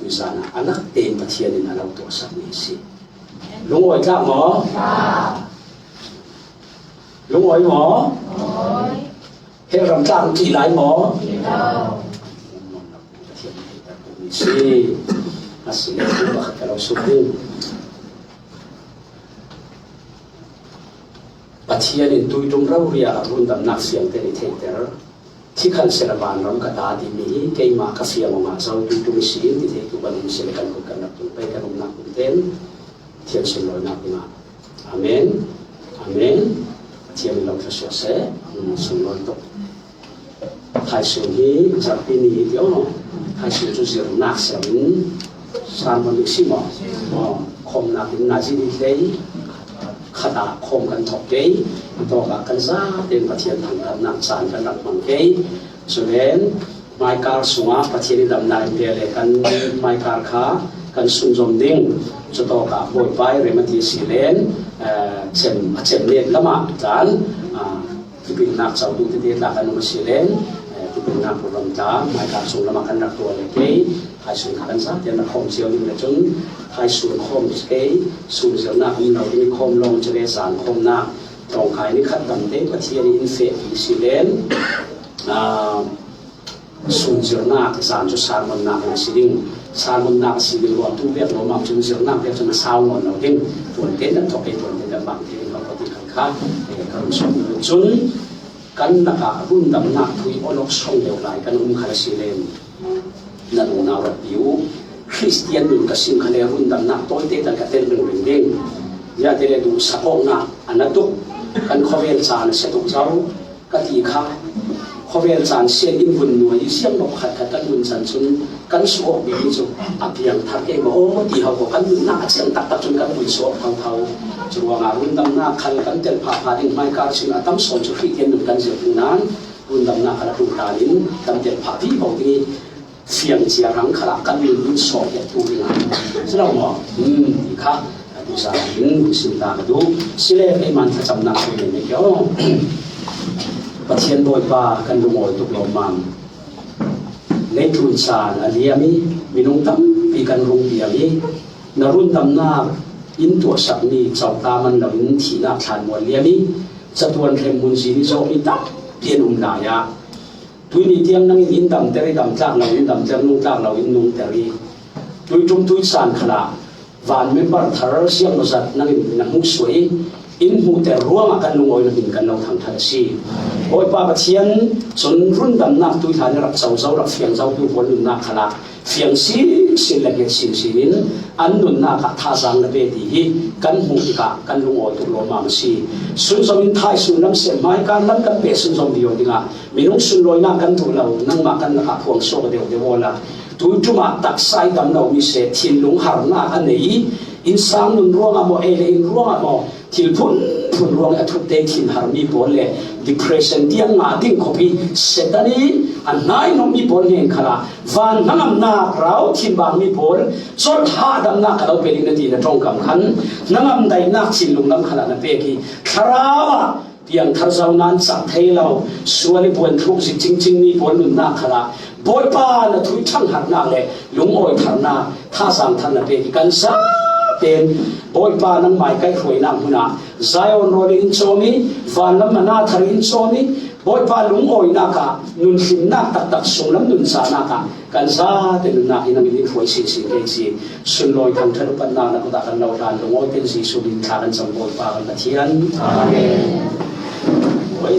วิจารณ์อันนักเต็มปะเทียนในเราตัวสักนิดสิลุงอ้อยกล้าหมอลุงอ้อยหมอเฮรำจ้างที่หลายหมอสิอาศัยตัวบักเราสุขุมปัจจัยนี้ตุยตรงเราเรียกรุ่นดำนักเสียงเตนิเทเตอร์ที่ขันเสระบานรำกระดาดีมีเกี่ยมากระเสียงมาเจ้าตุยตรงสีที่เทตุบันเสระกันกุกันนับตุไปกันนักกุเต็นเทียนสุรนักมาอาเมนอาเมนเทียนเราจะสวดเสสุรตกไทยสุนีจากปีนี้เดียวไทยสุจุสิรนักเสียงสามวันนี้สิหมอคมนักนาจีดีเลยขนาดคมกันถกเกยตัวกันซาเดินปะเทียนทางกันนักสารกันนักมังเกยส่วนไมการสุงาปะเทียนดำนายเดียร์กันไมการขากันสุนจมดิ้งจะต่อกับบอยไปเรมันทีสีเลนเช่นเล่นละมาจานที่เป็นนักสาวดูที่เดียร์กันนุ่มสีเลนที่เป็นนักโปรแกรมจ้าไมการสุงละมากันนักตัวเล็กไทยสุนกันซาเดียร์นักคมเชียวนี่เลยจนไทยสุนคมเกยสุนเชียวนักเราที่มีคมลงจะได้สารคมนักตรงขายนี่ขัดดำเด็กปะเทียนอินเฟสีเลน sun zirna zan chu sarmon na kan siding sarmon na siding lo tu bek lo mam chun zirna bek chun saw ngon lo ding tuan ten na tokai tuan ten na bang tin lo pati kan kha kan som chun kan na ka run dam na thui olok song deu lai kan khala silen na lo na ra piu Christian nun ka sim khale run dam na toy te tan ka ten ring ding ya te le du sakong na anatu kan khovel chan se tu chau ka ti kha khovel chan se in bun nuai siam nok khat khat kan nun chan chun kan su ok bi chu apiang thar ke mo ti ha ko kan na chang tak tak chun kan bun so khang thau chuanga run dam na khal kan tel pha pha ding mai kar sin atam son chu Christian nun kan je nan run dam na khala tu ta lin kan tel pha bi ho ti phiang chia rang khala kan nun so ke tu ri na selo mo ti kha tu sa in sin ta du sile ke man tha cham na ko ne kyo pathian boy pa kan lu ngoi tu lo mam le tun san aliami minung tam pi kan rung pi ami narun tam na in tu sak ni chau ta man lo in thi na than mo liami chatuan thlem mun si ni so mi ta pian la ya tui ni tiang nang in dam teri dam tlak lo in dam ter nung tlak lo in nung teri tui tum tui san khala van member thar siang no zat nang in nang hu suai in hu te ruang akan lungoi na bin kan lo thang thar si oi pa pathian chun run dam na tui than rak chau chau rak fiang chau tu bol na khala fiang si sin la ge sin sin an nun na ka tha sang na be ti hi kan hu ka kan lungoi tu lo ma si sun som in thai sun lam se mai kan lam kan pe sun som dio dinga minung sun loi na kan tu lo nang ma kan ka phuang so de de wala tu tu ma tak sai dam lo mi se thin lung har na an nei in sang nun ruang amo ele in ruang amo til phun ruang a thut te thin har mi bol le depression tiang ma ding khopi setani an nai no mi bol nen khala van nangam na rau thin bang mi bol chot ha dam na ka lo pe ding na ti na tong kam khan nangam dai na chin lung lam khala na pe ki tharawa tiang thar zau nan chak thei lo suali buan thuk si ching ching mi bol nun na khala boy pa na thui thang har na le lung oi thar na tha sang than na pe ki kan sa ten boy pa nang mai kai khoi na huna zion role in chomi van lam na thar in chomi boy pa lung oi na ka nun sim na tak tak sung lam nun sa na ka kan sa te nun na hinam in khoi si si ke si sun loi thang thar pan na na ko ta kan lo dan lung oi ten si su bin tha kan chang boy pa kan thian amen oi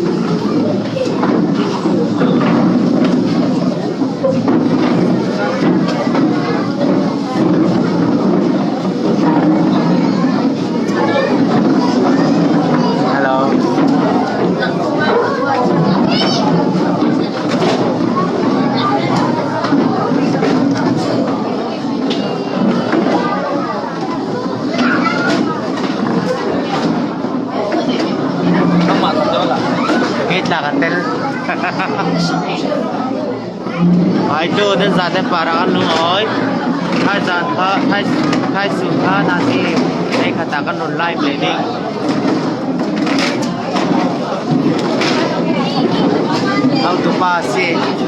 ai cho đến giờ đến para ăn luôn rồi hai giờ hai sự tha là gì đây khả ta con online planning how to pass it